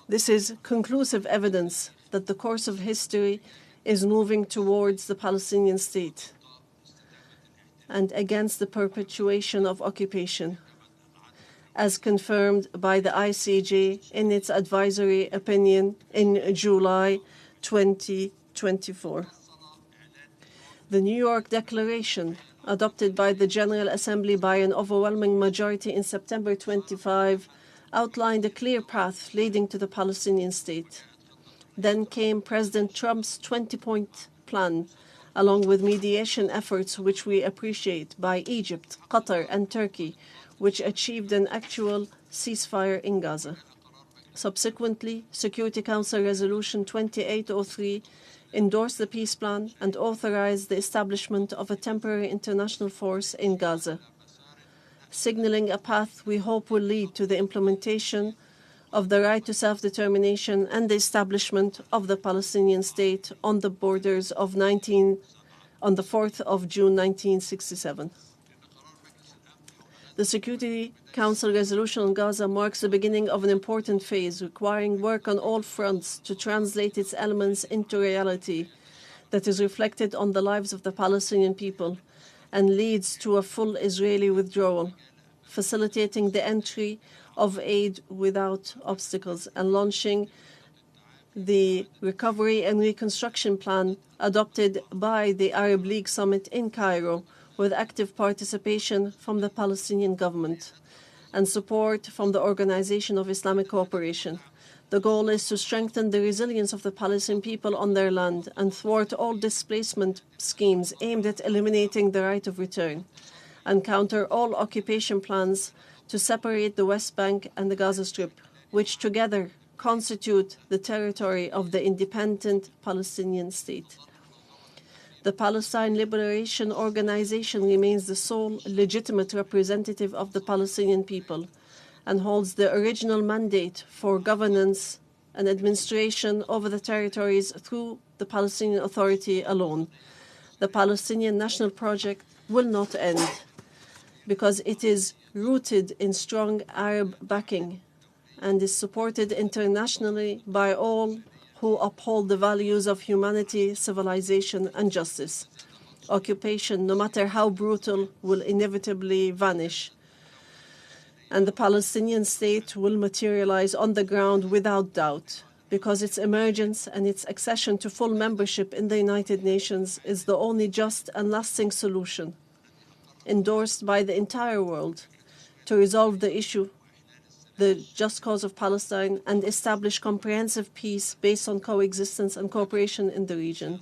This is conclusive evidence that the course of history is moving towards the Palestinian state and against the perpetuation of occupation, as confirmed by the ICJ in its advisory opinion in July 2024. The New York Declaration, adopted by the General Assembly by an overwhelming majority in September 25, outlined a clear path leading to the Palestinian state. Then came President Trump's 20-point plan, along with mediation efforts which we appreciate by Egypt, Qatar, and Turkey, which achieved an actual ceasefire in Gaza. Subsequently, Security Council Resolution 2803 endorsed the peace plan and authorized the establishment of a temporary international force in Gaza, signaling a path we hope will lead to the implementation of the right to self-determination and the establishment of the Palestinian state on the borders of on the 4th of June 1967. The Security Council resolution on Gaza marks the beginning of an important phase requiring work on all fronts to translate its elements into reality that is reflected on the lives of the Palestinian people and leads to a full Israeli withdrawal, facilitating the entry of aid without obstacles and launching the Recovery and Reconstruction Plan adopted by the Arab League Summit in Cairo, with active participation from the Palestinian government and support from the Organization of Islamic Cooperation. The goal is to strengthen the resilience of the Palestinian people on their land and thwart all displacement schemes aimed at eliminating the right of return and counter all occupation plans to separate the West Bank and the Gaza Strip, which together constitute the territory of the independent Palestinian state. The Palestine Liberation Organization remains the sole legitimate representative of the Palestinian people and holds the original mandate for governance and administration over the territories through the Palestinian Authority alone. The Palestinian National Project will not end because it is rooted in strong Arab backing and is supported internationally by all who uphold the values of humanity, civilization, and justice. Occupation, no matter how brutal, will inevitably vanish, and the Palestinian state will materialize on the ground without doubt, because its emergence and its accession to full membership in the United Nations is the only just and lasting solution, endorsed by the entire world, to resolve the issue, the just cause of Palestine, and establish comprehensive peace based on coexistence and cooperation in the region.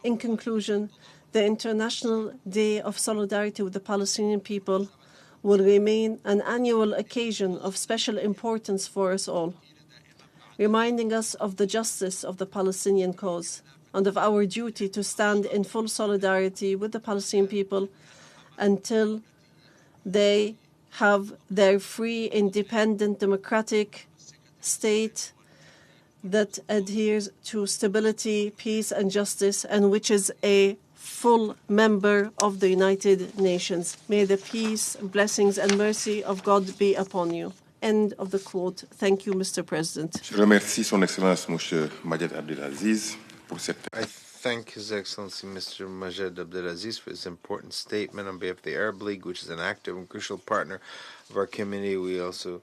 In conclusion, the International Day of Solidarity with the Palestinian people will remain an annual occasion of special importance for us all, reminding us of the justice of the Palestinian cause and of our duty to stand in full solidarity with the Palestinian people until they have their free, independent, democratic state that adheres to stability, peace, and justice, and which is a full member of the United Nations. May the peace, blessings, and mercy of God be upon you. End of the quote. Thank you, Mr. President. Je remercie Son Excellence M. Majed Abdelaziz pour cette... I thank His Excellency Mr. Majed Abdelaziz for his important statement on behalf of the Arab League, which is an active and crucial partner of our community. We also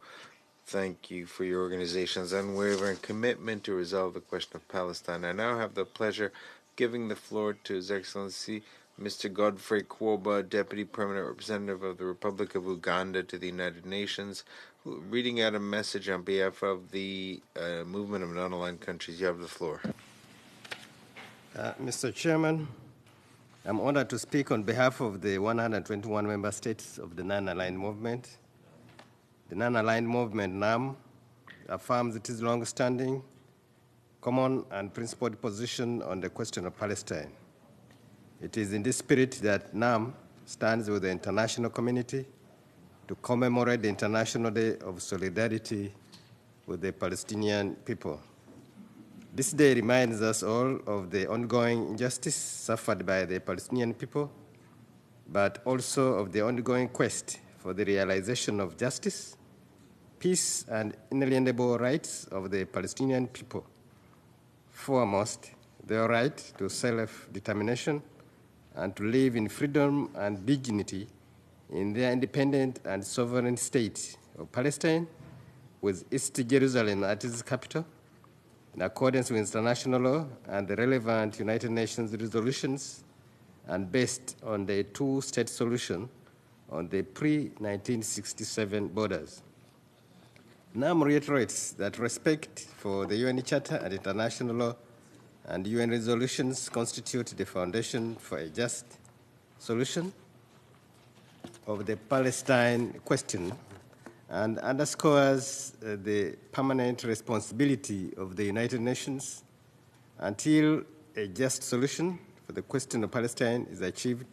thank you for your organization's unwavering commitment to resolve the question of Palestine. I now have the pleasure of giving the floor to His Excellency Mr. Godfrey Kwoba, Deputy Permanent Representative of the Republic of Uganda to the United Nations, reading out a message on behalf of the Movement of Non-Aligned Countries. You have the floor. Mr. Chairman, I'm honored to speak on behalf of the 121 member states of the Non-Aligned Movement. The Non-Aligned Movement, NAM, affirms its long-standing, common and principled position on the question of Palestine. It is in this spirit that NAM stands with the international community to commemorate the International Day of Solidarity with the Palestinian people. This day reminds us all of the ongoing injustice suffered by the Palestinian people, but also of the ongoing quest for the realization of justice, peace, and inalienable rights of the Palestinian people. Foremost, their right to self-determination and to live in freedom and dignity in their independent and sovereign state of Palestine, with East Jerusalem as its capital, in accordance with international law and the relevant United Nations resolutions, and based on the two-state solution on the pre-1967 borders. NAM reiterates that respect for the UN Charter and international law and UN resolutions constitute the foundation for a just solution of the Palestine question, and underscores the permanent responsibility of the United Nations until a just solution for the question of Palestine is achieved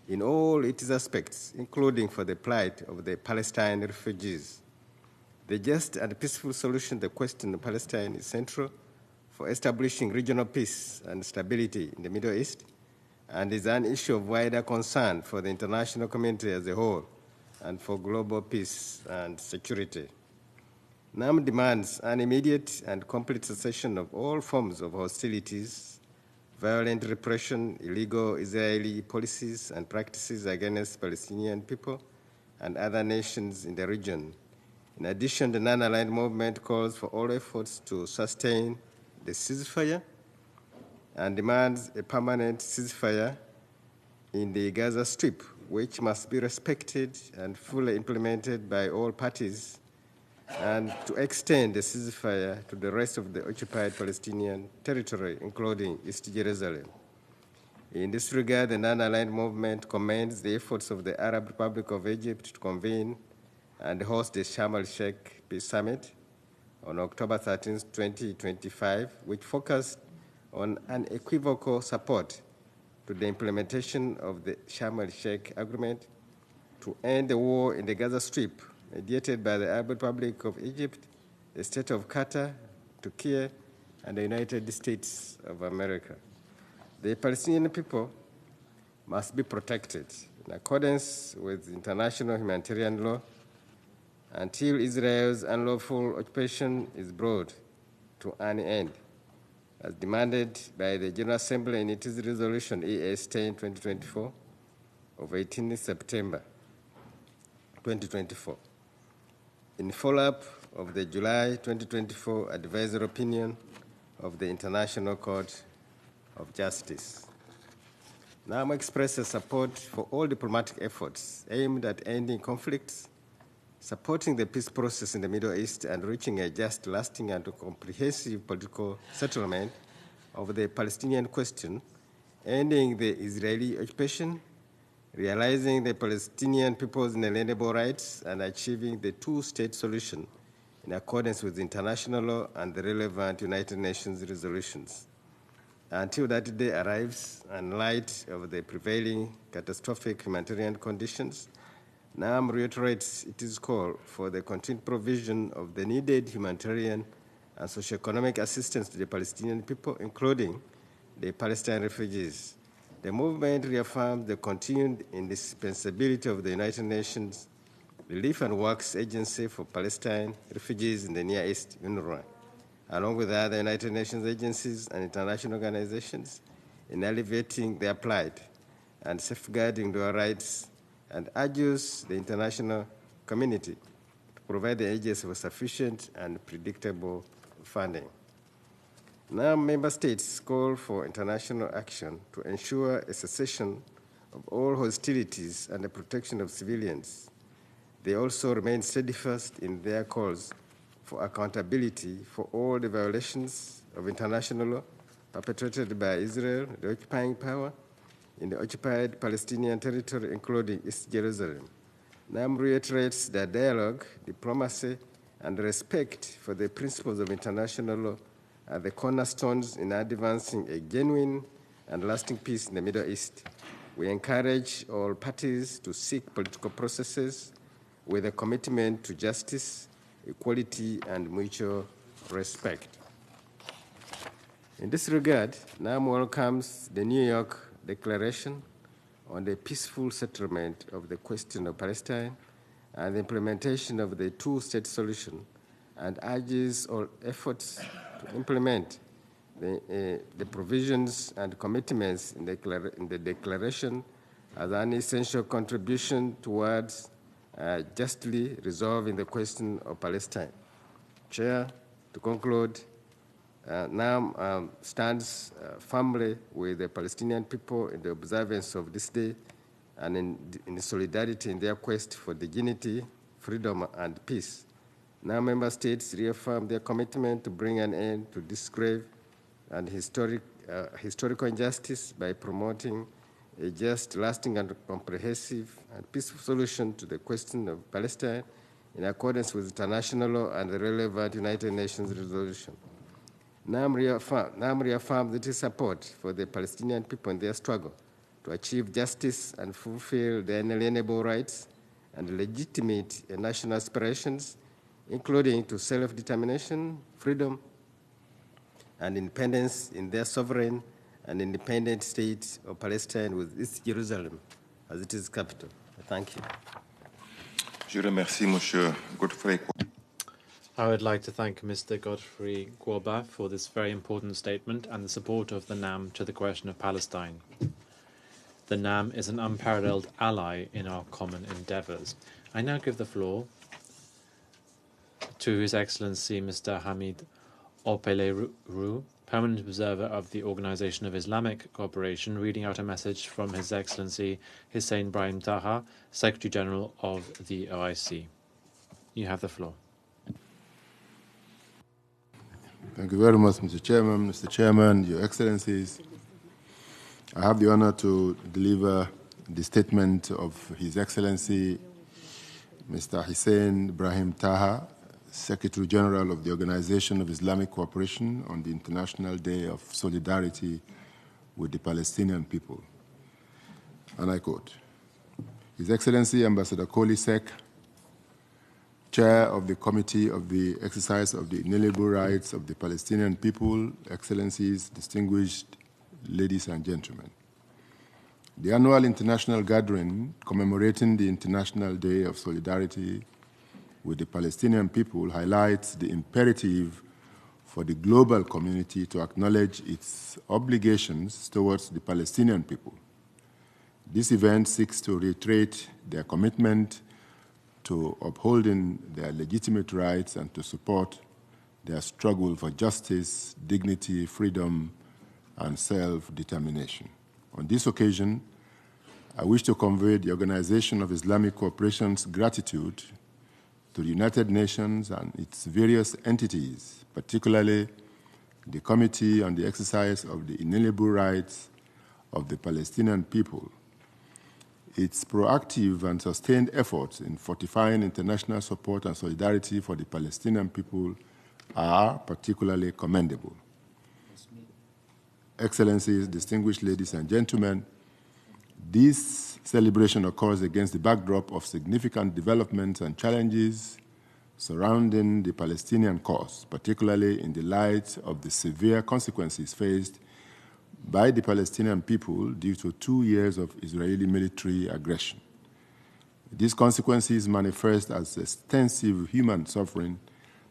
in all its aspects, including for the plight of the Palestinian refugees. The just and peaceful solution to the question of Palestine is central for establishing regional peace and stability in the Middle East, and is an issue of wider concern for the international community as a whole and for global peace and security. NAM demands an immediate and complete cessation of all forms of hostilities, violent repression, illegal Israeli policies and practices against Palestinian people and other nations in the region. In addition, the non-aligned movement calls for all efforts to sustain the ceasefire and demands a permanent ceasefire in the Gaza Strip, which must be respected and fully implemented by all parties, and to extend the ceasefire to the rest of the occupied Palestinian territory, including East Jerusalem. In this regard, the non-aligned movement commends the efforts of the Arab Republic of Egypt to convene and host the Sharm el-Sheikh Peace Summit on October 13, 2025, which focused on unequivocal support to the implementation of the Sharm el-Sheikh Agreement to end the war in the Gaza Strip, mediated by the Arab Republic of Egypt, the State of Qatar, Turkey, and the United States of America. The Palestinian people must be protected in accordance with international humanitarian law until Israel's unlawful occupation is brought to an end, as demanded by the General Assembly in its resolution ES 10/2024 of 18 September 2024. In follow-up of the July 2024 advisory opinion of the International Court of Justice. NAM expresses support for all diplomatic efforts aimed at ending conflicts, supporting the peace process in the Middle East, and reaching a just, lasting, and comprehensive political settlement of the Palestinian question, ending the Israeli occupation, realizing the Palestinian people's inalienable rights, and achieving the two-state solution in accordance with international law and the relevant United Nations resolutions. Until that day arrives, in light of the prevailing catastrophic humanitarian conditions, NAM reiterates its call for the continued provision of the needed humanitarian and socioeconomic assistance to the Palestinian people, including the Palestinian refugees. The movement reaffirms the continued indispensability of the United Nations Relief and Works Agency for Palestine refugees in the Near East, UNRWA, along with other United Nations agencies and international organizations, in alleviating their plight and safeguarding their rights, and urges the international community to provide the agency with sufficient and predictable funding. Now, member states call for international action to ensure a cessation of all hostilities and the protection of civilians. They also remain steadfast in their calls for accountability for all the violations of international law perpetrated by Israel, the occupying power, in the occupied Palestinian territory, including East Jerusalem. NAM reiterates that dialogue, diplomacy, and respect for the principles of international law are the cornerstones in advancing a genuine and lasting peace in the Middle East. We encourage all parties to seek political processes with a commitment to justice, equality, and mutual respect. In this regard, NAM welcomes the New York Declaration on the peaceful settlement of the question of Palestine and the implementation of the two-state solution, and urges all efforts to implement the provisions and commitments in the declaration as an essential contribution towards justly resolving the question of Palestine. Chair, to conclude, NAM stands firmly with the Palestinian people in the observance of this day and in solidarity in their quest for dignity, freedom, and peace. NAM member states reaffirm their commitment to bring an end to this grave and historical injustice by promoting a just, lasting, and comprehensive and peaceful solution to the question of Palestine in accordance with international law and the relevant United Nations resolution. NAM reaffirms its support for the Palestinian people in their struggle to achieve justice and fulfill their inalienable rights and legitimate national aspirations, including to self-determination, freedom, and independence in their sovereign and independent state of Palestine with East Jerusalem as its capital. Thank you. Je remercie Monsieur Godfrey. I would like to thank Mr. Godfrey Gwoba for this very important statement and the support of the NAM to the question of Palestine. The NAM is an unparalleled ally in our common endeavours. I now give the floor to His Excellency Mr. Hamid Opeleru, Permanent Observer of the Organization of Islamic Cooperation, reading out a message from His Excellency Hussein Brahim Taha, Secretary General of the OIC. You have the floor. Thank you very much, Mr. Chairman. Mr. Chairman, Your Excellencies, I have the honor to deliver the statement of His Excellency Mr. Hussein Brahim Taha, Secretary General of the Organization of Islamic Cooperation, on the International Day of Solidarity with the Palestinian People. And I quote, His Excellency Ambassador Koli Sek, Chair of the Committee of the Exercise of the Inalienable Rights of the Palestinian People, Excellencies, distinguished ladies and gentlemen. The annual international gathering commemorating the International Day of Solidarity with the Palestinian people highlights the imperative for the global community to acknowledge its obligations towards the Palestinian people. This event seeks to reiterate their commitment to upholding their legitimate rights and to support their struggle for justice, dignity, freedom, and self-determination. On this occasion, I wish to convey the Organization of Islamic Cooperation's gratitude to the United Nations and its various entities, particularly the Committee on the Exercise of the Inalienable Rights of the Palestinian People. Its proactive and sustained efforts in fortifying international support and solidarity for the Palestinian people are particularly commendable. Excellencies, distinguished ladies and gentlemen, this celebration occurs against the backdrop of significant developments and challenges surrounding the Palestinian cause, particularly in the light of the severe consequences faced by the Palestinian people due to 2 years of Israeli military aggression. These consequences manifest as extensive human suffering,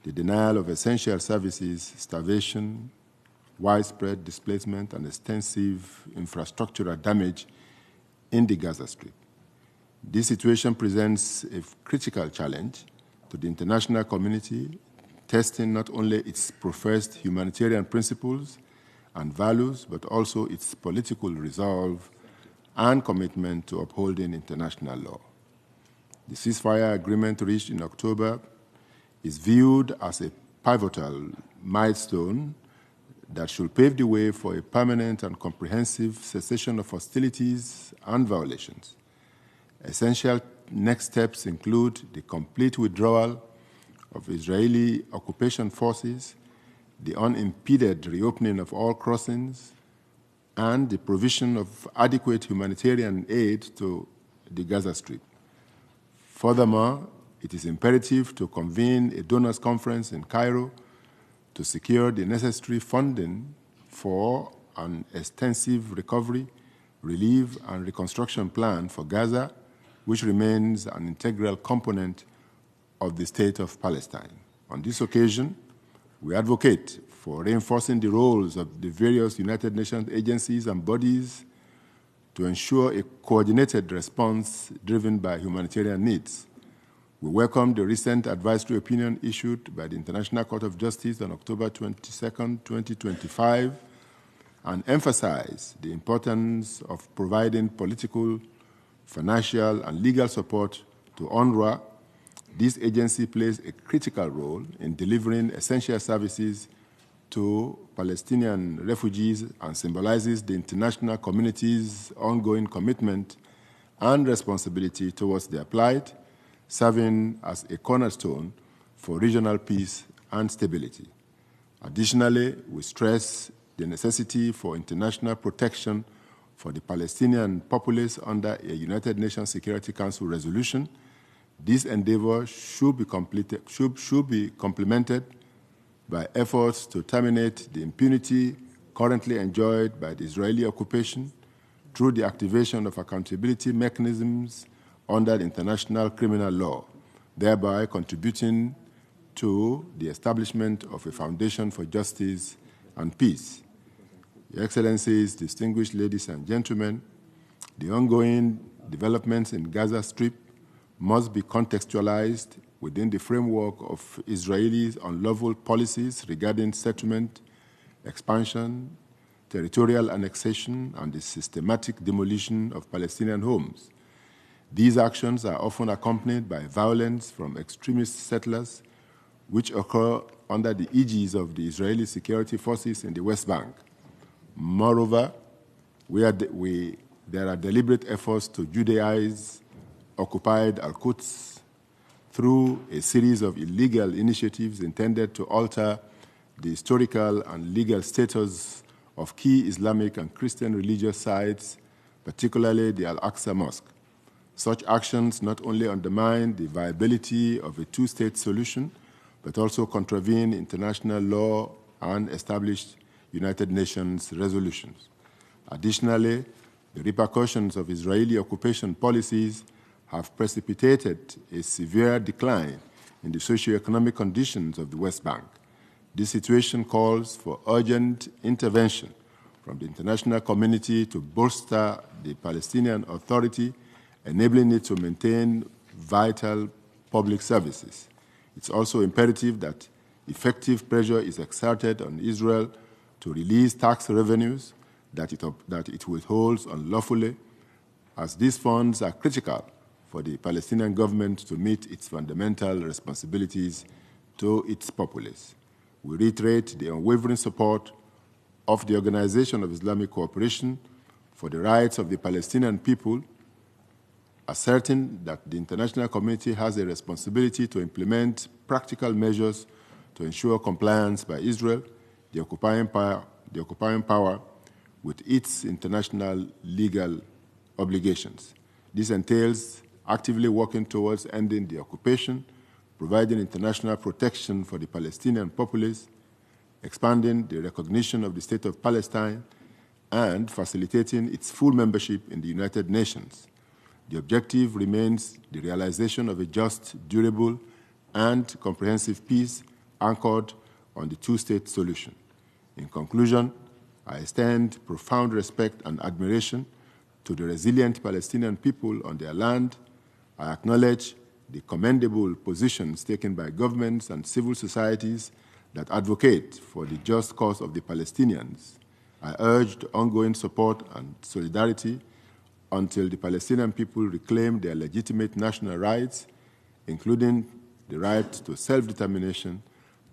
the denial of essential services, starvation, widespread displacement, and extensive infrastructural damage in the Gaza Strip. This situation presents a critical challenge to the international community, testing not only its professed humanitarian principles and values, but also its political resolve and commitment to upholding international law. The ceasefire agreement reached in October is viewed as a pivotal milestone that should pave the way for a permanent and comprehensive cessation of hostilities and violations. Essential next steps include the complete withdrawal of Israeli occupation forces, the unimpeded reopening of all crossings, and the provision of adequate humanitarian aid to the Gaza Strip. Furthermore, it is imperative to convene a donors' conference in Cairo to secure the necessary funding for an extensive recovery, relief, and reconstruction plan for Gaza, which remains an integral component of the State of Palestine. On this occasion, We advocate for reinforcing the roles of the various United Nations agencies and bodies to ensure a coordinated response driven by humanitarian needs. We welcome the recent advisory opinion issued by the International Court of Justice on October 22, 2025, and emphasize the importance of providing political, financial, and legal support to UNRWA. This agency plays a critical role in delivering essential services to Palestinian refugees and symbolizes the international community's ongoing commitment and responsibility towards their plight, serving as a cornerstone for regional peace and stability. Additionally, we stress the necessity for international protection for the Palestinian populace under a United Nations Security Council resolution. This endeavor should be complemented by efforts to terminate the impunity currently enjoyed by the Israeli occupation through the activation of accountability mechanisms under the international criminal law, thereby contributing to the establishment of a foundation for justice and peace. Your Excellencies, distinguished ladies and gentlemen, the ongoing developments in Gaza Strip must be contextualized within the framework of Israelis' unlawful policies regarding settlement, expansion, territorial annexation, and the systematic demolition of Palestinian homes. These actions are often accompanied by violence from extremist settlers, which occur under the aegis of the Israeli security forces in the West Bank. Moreover, there are deliberate efforts to Judaize occupied Al-Quds through a series of illegal initiatives intended to alter the historical and legal status of key Islamic and Christian religious sites, particularly the Al-Aqsa Mosque. Such actions not only undermine the viability of a two-state solution, but also contravene international law and established United Nations resolutions. Additionally, the repercussions of Israeli occupation policies have precipitated a severe decline in the socio-economic conditions of the West Bank. This situation calls for urgent intervention from the international community to bolster the Palestinian Authority, enabling it to maintain vital public services. It's also imperative that effective pressure is exerted on Israel to release tax revenues that it withholds unlawfully, as these funds are critical for the Palestinian government to meet its fundamental responsibilities to its populace. We reiterate the unwavering support of the Organization of Islamic Cooperation for the rights of the Palestinian people, asserting that the international community has a responsibility to implement practical measures to ensure compliance by Israel, the occupying power, with its international legal obligations. This entails actively working towards ending the occupation, providing international protection for the Palestinian populace, expanding the recognition of the State of Palestine, and facilitating its full membership in the United Nations. The objective remains the realization of a just, durable, and comprehensive peace anchored on the two-state solution. In conclusion, I extend profound respect and admiration to the resilient Palestinian people on their land. I acknowledge the commendable positions taken by governments and civil societies that advocate for the just cause of the Palestinians. I urge the ongoing support and solidarity until the Palestinian people reclaim their legitimate national rights, including the right to self-determination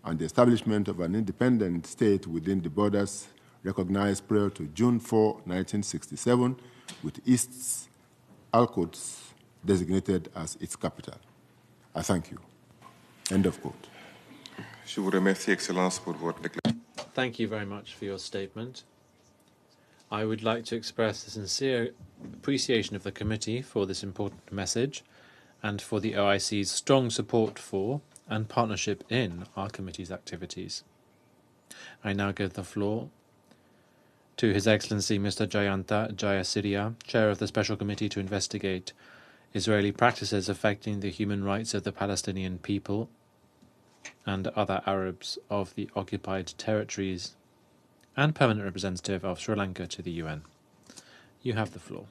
and the establishment of an independent state within the borders recognized prior to June 4, 1967, with East Al-Quds designated as its capital. I thank you. End of quote. Je vous remercie, Excellence, pour votre déclaration. Thank you very much for your statement. I would like to express the sincere appreciation of the committee for this important message and for the OIC's strong support for and partnership in our committee's activities. I now give the floor to His Excellency Mr. Jayanta Jayasuriya, Chair of the Special Committee to investigate Israeli practices affecting the human rights of the Palestinian people and other Arabs of the occupied territories, and permanent representative of Sri Lanka to the UN. You have the floor.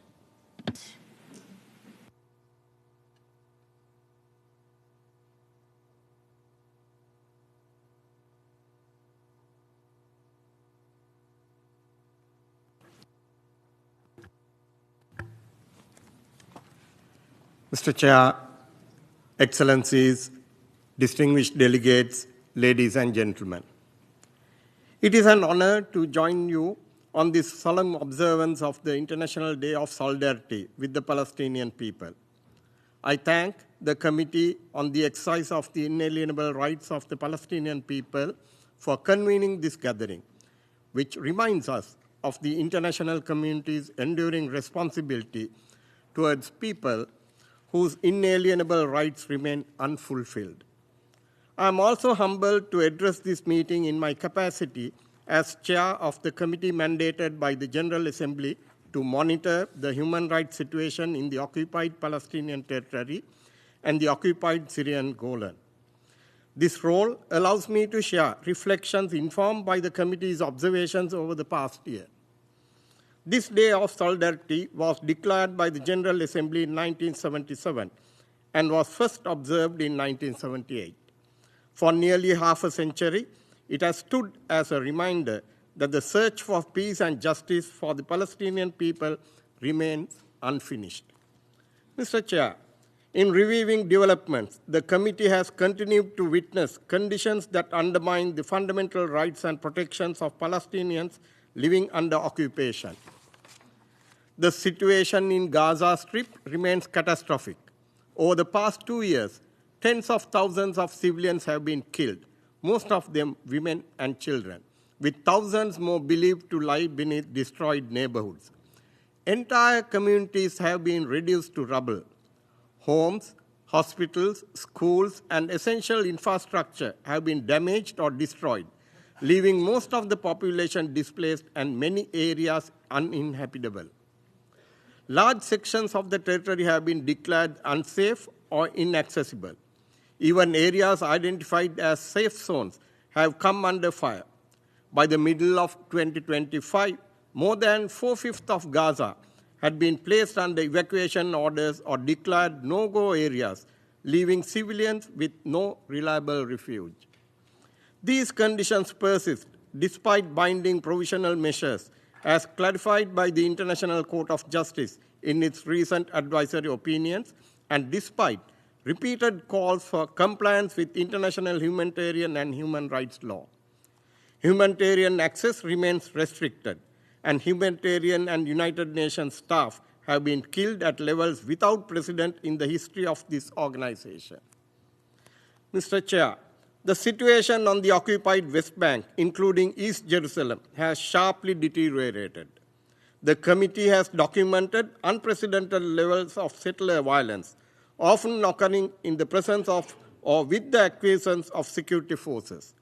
Mr. Chair, Excellencies, distinguished delegates, ladies and gentlemen. It is an honor to join you on this solemn observance of the International Day of Solidarity with the Palestinian people. I thank the Committee on the Exercise of the Inalienable Rights of the Palestinian People for convening this gathering, which reminds us of the international community's enduring responsibility towards people whose inalienable rights remain unfulfilled. I am also humbled to address this meeting in my capacity as chair of the committee mandated by the General Assembly to monitor the human rights situation in the occupied Palestinian territory and the occupied Syrian Golan. This role allows me to share reflections informed by the committee's observations over the past year. This Day of Solidarity was declared by the General Assembly in 1977 and was first observed in 1978. For nearly half a century, it has stood as a reminder that the search for peace and justice for the Palestinian people remains unfinished. Mr. Chair, in reviewing developments, the committee has continued to witness conditions that undermine the fundamental rights and protections of Palestinians living under occupation. The situation in Gaza Strip remains catastrophic. Over the past 2 years, tens of thousands of civilians have been killed, most of them women and children, with thousands more believed to lie beneath destroyed neighborhoods. Entire communities have been reduced to rubble. Homes, hospitals, schools, and essential infrastructure have been damaged or destroyed, leaving most of the population displaced and many areas uninhabitable. Large sections of the territory have been declared unsafe or inaccessible. Even areas identified as safe zones have come under fire. By the middle of 2025, more than 4/5 of Gaza had been placed under evacuation orders or declared no-go areas, leaving civilians with no reliable refuge. These conditions persist despite binding provisional measures, as clarified by the International Court of Justice in its recent advisory opinions, and despite repeated calls for compliance with international humanitarian and human rights law. Humanitarian access remains restricted, and humanitarian and United Nations staff have been killed at levels without precedent in the history of this organization. Mr. Chair, the situation on the occupied West Bank, including East Jerusalem, has sharply deteriorated. The committee has documented unprecedented levels of settler violence, often occurring in the presence of or with the acquiescence of security forces.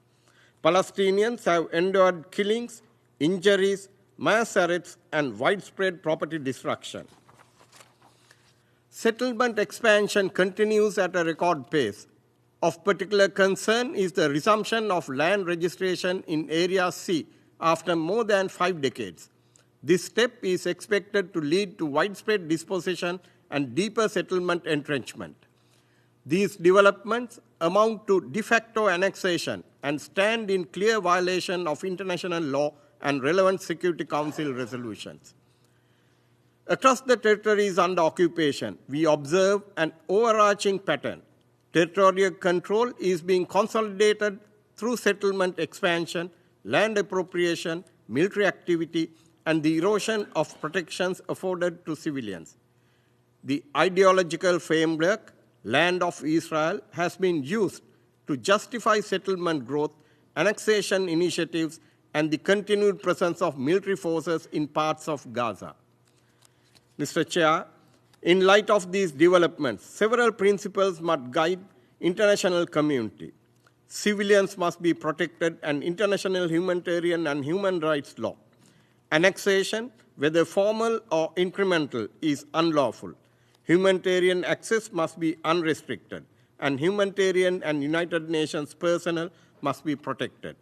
Palestinians have endured killings, injuries, mass arrests, and widespread property destruction. Settlement expansion continues at a record pace. Of particular concern is the resumption of land registration in Area C after more than 5 decades. This step is expected to lead to widespread dispossession and deeper settlement entrenchment. These developments amount to de facto annexation and stand in clear violation of international law and relevant Security Council resolutions. Across the territories under occupation, we observe an overarching pattern. Territorial control is being consolidated through settlement expansion, land appropriation, military activity, and the erosion of protections afforded to civilians. The ideological framework, land of Israel, has been used to justify settlement growth, annexation initiatives, and the continued presence of military forces in parts of Gaza. Mr. Chair, in light of these developments, several principles must guide international community. Civilians must be protected, and international humanitarian and human rights law. Annexation, whether formal or incremental, is unlawful. Humanitarian access must be unrestricted. and humanitarian and United Nations personnel must be protected.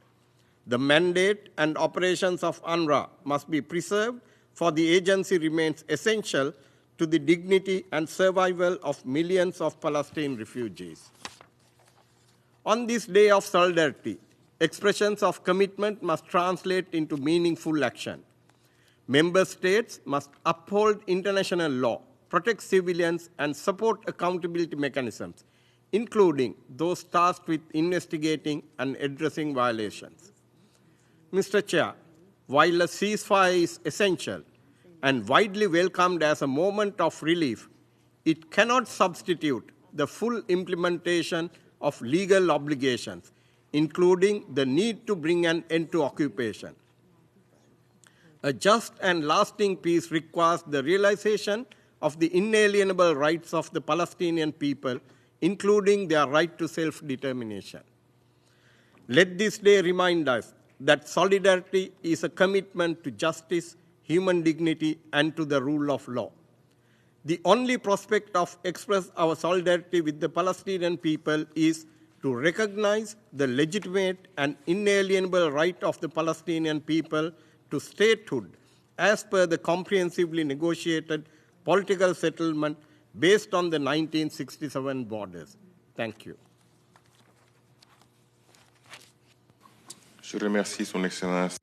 The mandate and operations of UNRWA must be preserved, for the agency remains essential to the dignity and survival of millions of Palestinian refugees. On this day of solidarity, expressions of commitment must translate into meaningful action. Member states must uphold international law, protect civilians, and support accountability mechanisms, including those tasked with investigating and addressing violations. Mr. Chair, while a ceasefire is essential and widely welcomed as a moment of relief, it cannot substitute the full implementation of legal obligations, including the need to bring an end to occupation. A just and lasting peace requires the realization of the inalienable rights of the Palestinian people, including their right to self-determination. Let this day remind us that solidarity is a commitment to justice, human dignity, and to the rule of law. The only prospect of express our solidarity with the Palestinian people is to recognize the legitimate and inalienable right of the Palestinian people to statehood as per the comprehensively negotiated political settlement based on the 1967 borders. Thank you. Je remercie Son Excellence.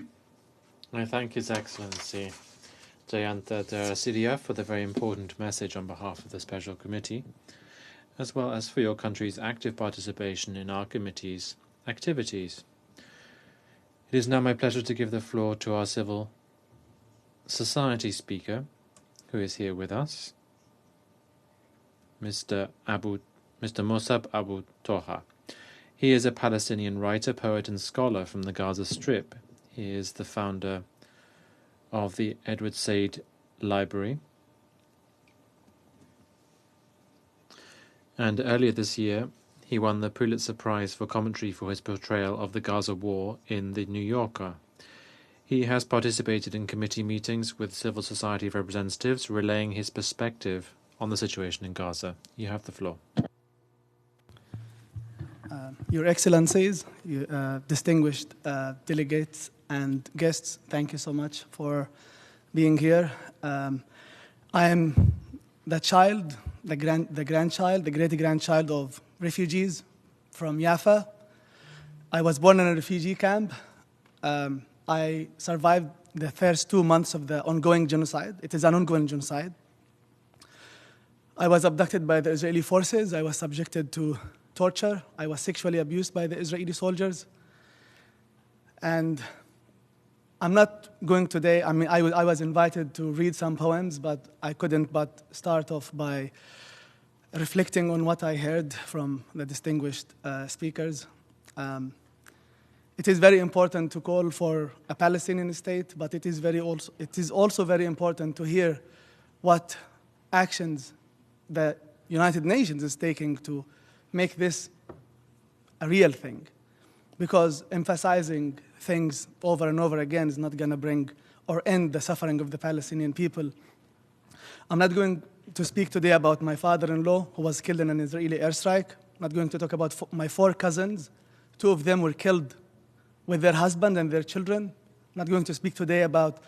I thank His Excellency Jayantha Darasidia for the very important message on behalf of the Special Committee, as well as for your country's active participation in our committee's activities. It is now my pleasure to give the floor to our civil society speaker, who is here with us, Mr. Mosab Abu Toha. He is a Palestinian writer, poet, and scholar from the Gaza Strip. He is the founder of the Edward Said Library. And earlier this year, he won the Pulitzer Prize for commentary for his portrayal of the Gaza War in The New Yorker. He has participated in committee meetings with civil society representatives, relaying his perspective on the situation in Gaza. You have the floor. Your Excellencies, distinguished delegates and guests, thank you so much for being here. I am the child, the grandchild, the great-grandchild of refugees from Jaffa. I was born in a refugee camp. I survived the first 2 months of the ongoing genocide. It is an ongoing genocide. I was abducted by the Israeli forces. I was subjected to torture. I was sexually abused by the Israeli soldiers. And I'm not going today, I was invited to read some poems, but I couldn't but start off by reflecting on what I heard from the distinguished speakers. It is very important to call for a Palestinian state, but it is also very important to hear what actions the United Nations is taking to make this a real thing. Because emphasizing things over and over again is not going to bring or end the suffering of the Palestinian people. I'm not going to speak today about my father-in-law who was killed in an Israeli airstrike. I'm not going to talk about my 4 cousins. 2 of them were killed with their husband and their children. I'm not going to speak today about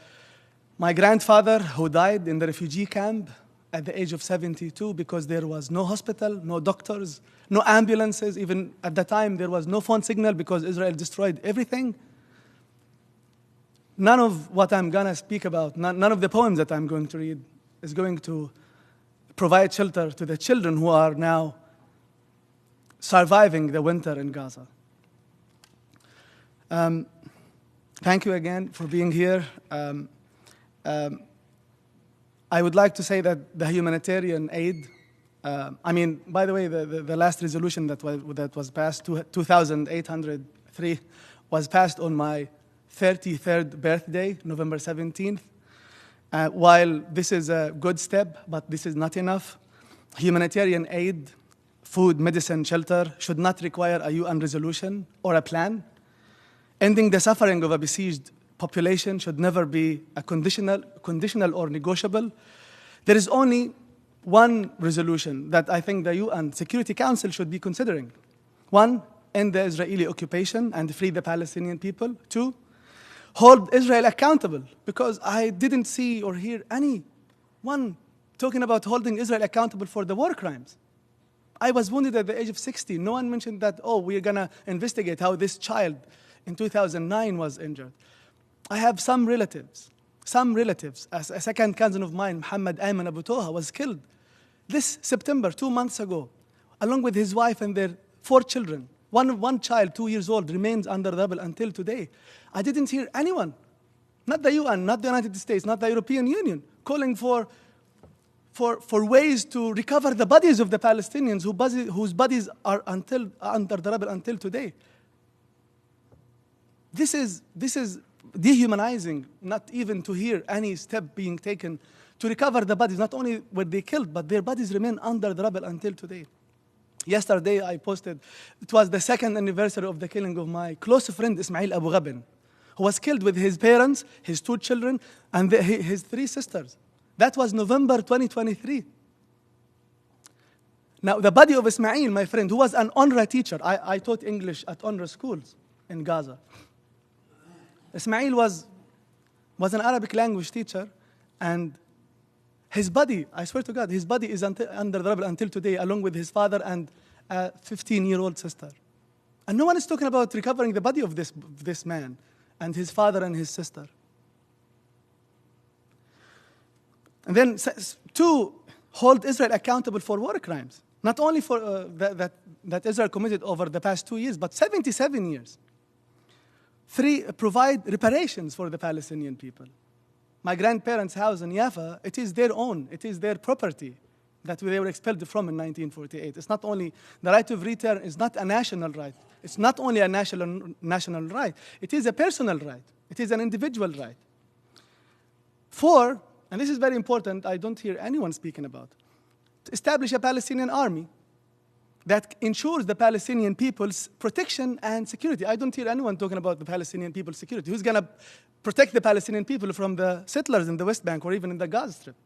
my grandfather who died in the refugee camp at the age of 72 because there was no hospital, no doctors, no ambulances. Even at the time, there was no phone signal because Israel destroyed everything. None of what I'm going to speak about, none of the poems that I'm going to read is going to provide shelter to the children who are now surviving the winter in Gaza. Thank you again for being here. I would like to say that the humanitarian aid, by the way, the last resolution that was passed, 2,803, was passed on my 33rd birthday, November 17th. While this is a good step, but this is not enough. Humanitarian aid, food, medicine, shelter should not require a UN resolution or a plan. Ending the suffering of a besieged population should never be a conditional or negotiable. There is only one resolution that I think the UN Security Council should be considering. One, end the Israeli occupation and free the Palestinian people. Two, hold Israel accountable, because I didn't see or hear anyone talking about holding Israel accountable for the war crimes. I was wounded at the age of 60. No one mentioned that, oh, we're going to investigate how this child in 2009 was injured. I have some relatives, as a second cousin of mine, Mosab Abu Toha, was killed this September, 2 months ago, along with his wife and their 4 children. One child, 2 years old, remains under rubble until today. I didn't hear anyone, not the UN, not the United States, not the European Union, calling for ways to recover the bodies of the Palestinians whose bodies are under the rubble until today. This is dehumanizing, not even to hear any step being taken to recover the bodies. Not only were they killed, but their bodies remain under the rubble until today. Yesterday I posted, it was the 2nd anniversary of the killing of my close friend Ismail Abu Ghabin, who was killed with his parents, his 2 children, and his 3 sisters. That was November 2023. Now, the body of Ismail, my friend, who was an UNRWA teacher, I taught English at UNRWA schools in Gaza. Ismail was an Arabic language teacher, and his body, I swear to God, his body is under the rubble until today, along with his father and a 15-year-old sister. And no one is talking about recovering the body of this man and his father and his sister. And then to hold Israel accountable for war crimes, not only for that Israel committed over the past 2 years, but 77 years. 3, provide reparations for the Palestinian people. My grandparents' house in Jaffa, it is their own, it is their property that they were expelled from in 1948. It's not only, the right of return is not a national right. It's not only a national right, it is a personal right. It is an individual right. 4, and this is very important, I don't hear anyone speaking about, to establish a Palestinian army that ensures the Palestinian people's protection and security. I don't hear anyone talking about the Palestinian people's security. Who's going to protect the Palestinian people from the settlers in the West Bank or even in the Gaza Strip?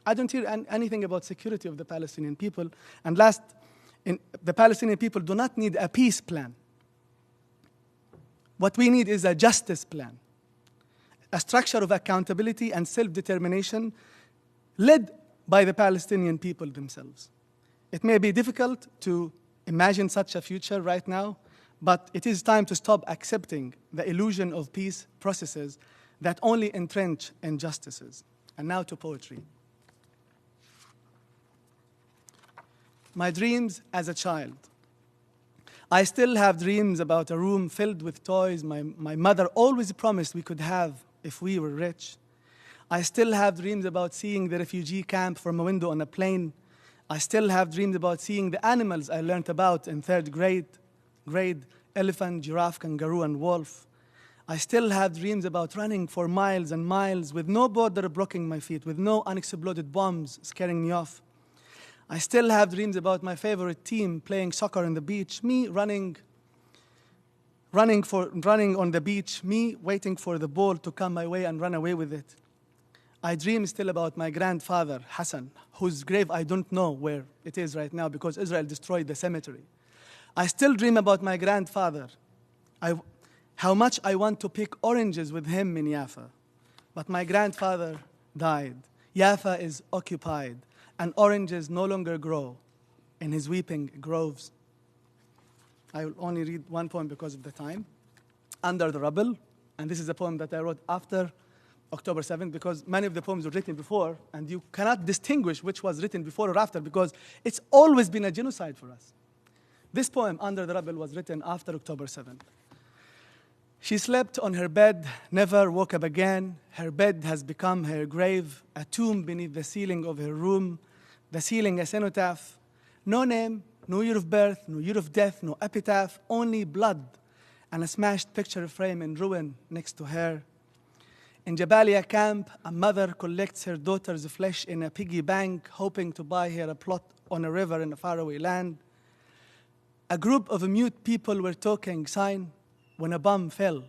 I don't hear anything about security of the Palestinian people. And last, the Palestinian people do not need a peace plan. What we need is a justice plan, a structure of accountability and self-determination led by the Palestinian people themselves. It may be difficult to imagine such a future right now, but it is time to stop accepting the illusion of peace processes that only entrench injustices. And now to poetry. My dreams as a child. I still have dreams about a room filled with toys my mother always promised we could have if we were rich. I still have dreams about seeing the refugee camp from a window on a plane. I still have dreams about seeing the animals I learned about in 3rd grade, elephant, giraffe, kangaroo, and wolf. I still have dreams about running for miles and miles with no border blocking my feet, with no unexploded bombs scaring me off. I still have dreams about my favorite team playing soccer on the beach, me running on the beach, me waiting for the ball to come my way and run away with it. I dream still about my grandfather, Hassan, whose grave I don't know where it is right now because Israel destroyed the cemetery. I still dream about my grandfather, how much I want to pick oranges with him in Jaffa. But my grandfather died. Jaffa is occupied, and oranges no longer grow in his weeping groves. I will only read one poem because of the time. Under the Rubble, and this is a poem that I wrote after October 7th, because many of the poems were written before, and you cannot distinguish which was written before or after, because it's always been a genocide for us. This poem, Under the Rubble, was written after October 7th. She slept on her bed, never woke up again. Her bed has become her grave, a tomb beneath the ceiling of her room, the ceiling a cenotaph. No name, no year of birth, no year of death, no epitaph, only blood, and a smashed picture frame in ruin next to her. In Jabalia camp, a mother collects her daughter's flesh in a piggy bank, hoping to buy her a plot on a river in a faraway land. A group of mute people were talking sign when a bomb fell.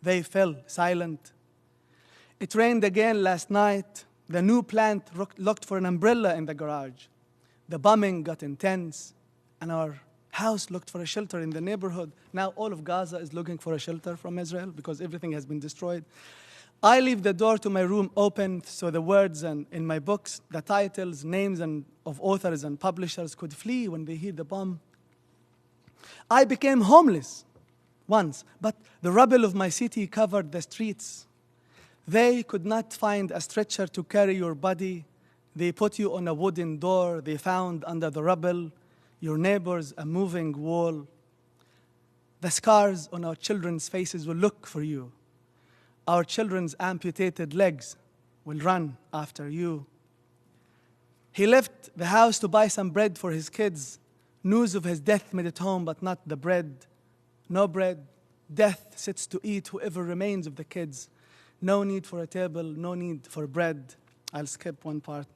They fell silent. It rained again last night. The new plant looked for an umbrella in the garage. The bombing got intense, and our house looked for a shelter in the neighborhood. Now all of Gaza is looking for a shelter from Israel because everything has been destroyed. I leave the door to my room open so the words in my books, the titles, names of authors and publishers could flee when they hear the bomb. I became homeless once, but the rubble of my city covered the streets. They could not find a stretcher to carry your body. They put you on a wooden door they found under the rubble. Your neighbors, a moving wall. The scars on our children's faces will look for you. Our children's amputated legs will run after you. He left the house to buy some bread for his kids. News of his death made it home, but not the bread. No bread. Death sits to eat whoever remains of the kids. No need for a table, no need for bread. I'll skip one part.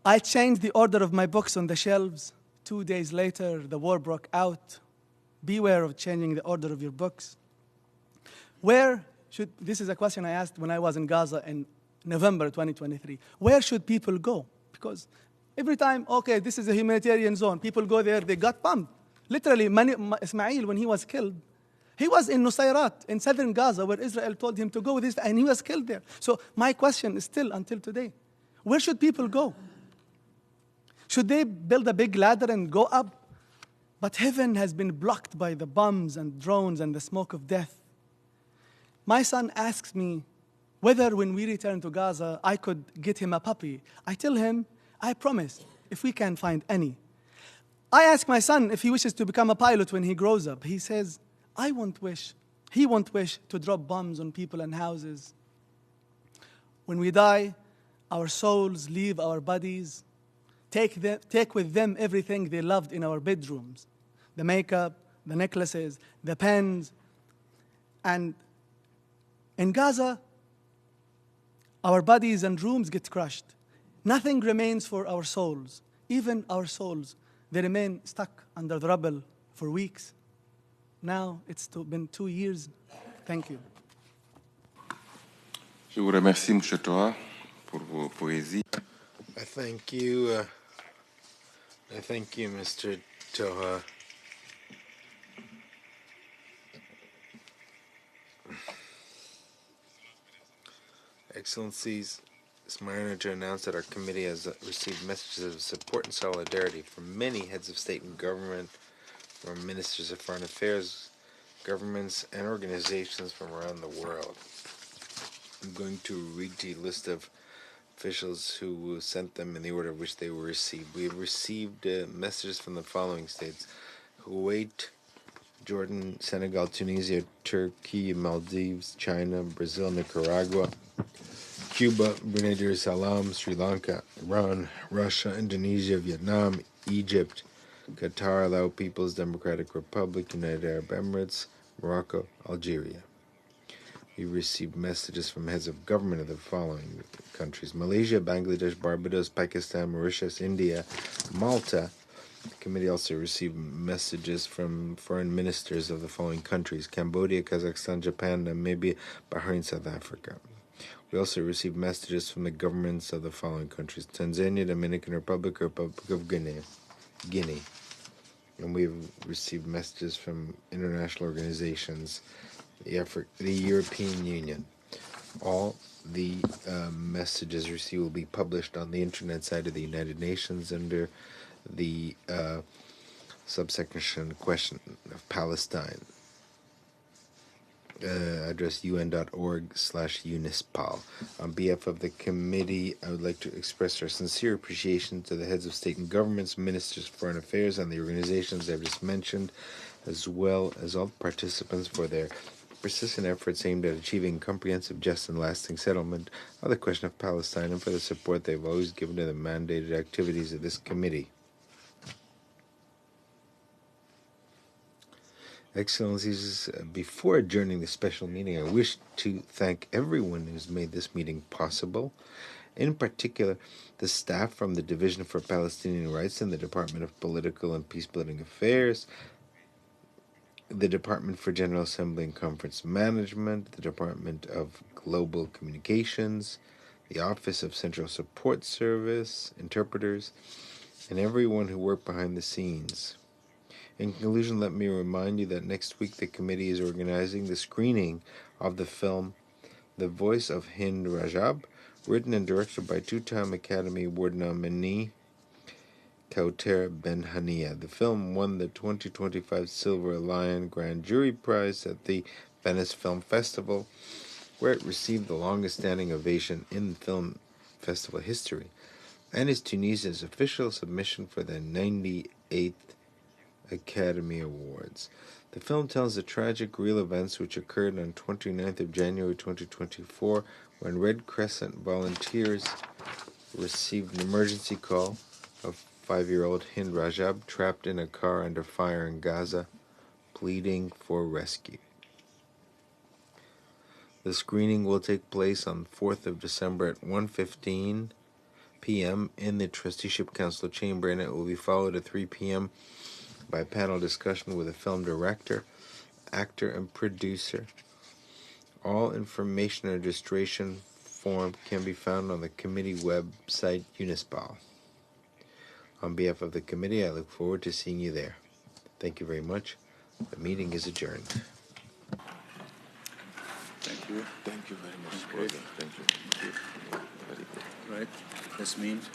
I changed the order of my books on the shelves. 2 days later, the war broke out. Beware of changing the order of your books. This is a question I asked when I was in Gaza in November 2023. Where should people go? Because every time, okay, this is a humanitarian zone, people go there, they got bombed. Literally, Ismail, when he was killed, he was in Nusayrat, in southern Gaza, where Israel told him to go with this, and he was killed there. So my question is still, until today, where should people go? Should they build a big ladder and go up? But heaven has been blocked by the bombs and drones and the smoke of death. My son asks me whether when we return to Gaza, I could get him a puppy. I tell him, I promise, if we can find any. I ask my son if he wishes to become a pilot when he grows up. He says, he won't wish to drop bombs on people and houses. When we die, our souls leave our bodies. Take with them everything they loved in our bedrooms. The makeup, the necklaces, the pens. And in Gaza, our bodies and rooms get crushed. Nothing remains for our souls. Even our souls, they remain stuck under the rubble for weeks. Now it's been 2 years. Thank you. Je vous remercie, M. Toha, pour vos poésies. I thank you, Mr. Toha. Excellencies, it's my honor to announce that our committee has received messages of support and solidarity from many heads of state and government, from ministers of foreign affairs, governments, and organizations from around the world. I'm going to read to you a list of officials who sent them in the order in which they were received. We have received messages from the following states: Kuwait, Jordan, Senegal, Tunisia, Turkey, Maldives, China, Brazil, Nicaragua, Cuba, Brunei Darussalam, Sri Lanka, Iran, Russia, Indonesia, Vietnam, Egypt, Qatar, Lao People's Democratic Republic, United Arab Emirates, Morocco, Algeria. We received messages from heads of government of the following countries: Malaysia, Bangladesh, Barbados, Pakistan, Mauritius, India, Malta. The committee also received messages from foreign ministers of the following countries: Cambodia, Kazakhstan, Japan, Namibia, Bahrain, South Africa. We also received messages from the governments of the following countries: Tanzania, Dominican Republic, Republic of Guinea. And we've received messages from international organizations, the European Union. All the messages received will be published on the internet site of the United Nations under the subsection question of Palestine. Address un.org/unispal. On behalf of the committee, I would like to express our sincere appreciation to the heads of state and governments, ministers of foreign affairs, and the organizations I've just mentioned, as well as all participants for their persistent efforts aimed at achieving comprehensive, just, and lasting settlement of the question of Palestine, and for the support they've always given to the mandated activities of this committee. Excellencies, before adjourning the special meeting, I wish to thank everyone who's made this meeting possible, in particular the staff from the Division for Palestinian Rights and the Department of Political and Peacebuilding Affairs, the Department for General Assembly and Conference Management, the Department of Global Communications, the Office of Central Support Service, interpreters, and everyone who worked behind the scenes. In conclusion, let me remind you that next week the committee is organizing the screening of the film The Voice of Hind Rajab, written and directed by two-time Academy Award nominee Kauter Ben-Hania. The film won the 2025 Silver Lion Grand Jury Prize at the Venice Film Festival, where it received the longest-standing ovation in film festival history, and is Tunisia's official submission for the 98th Academy Awards. The film tells the tragic real events which occurred on 29th of January 2024 when Red Crescent volunteers received an emergency call of 5-year-old Hind Rajab trapped in a car under fire in Gaza, pleading for rescue. The screening will take place on 4th of December at 1:15 p.m. in the Trusteeship Council chamber, and it will be followed at 3 p.m. by a panel discussion with a film director, actor, and producer. All information and registration form can be found on the committee website, Unispal. On behalf of the committee, I look forward to seeing you there. Thank you very much. The meeting is adjourned. Thank you. Thank you very much, brother. Thank you. Very good. Right. This means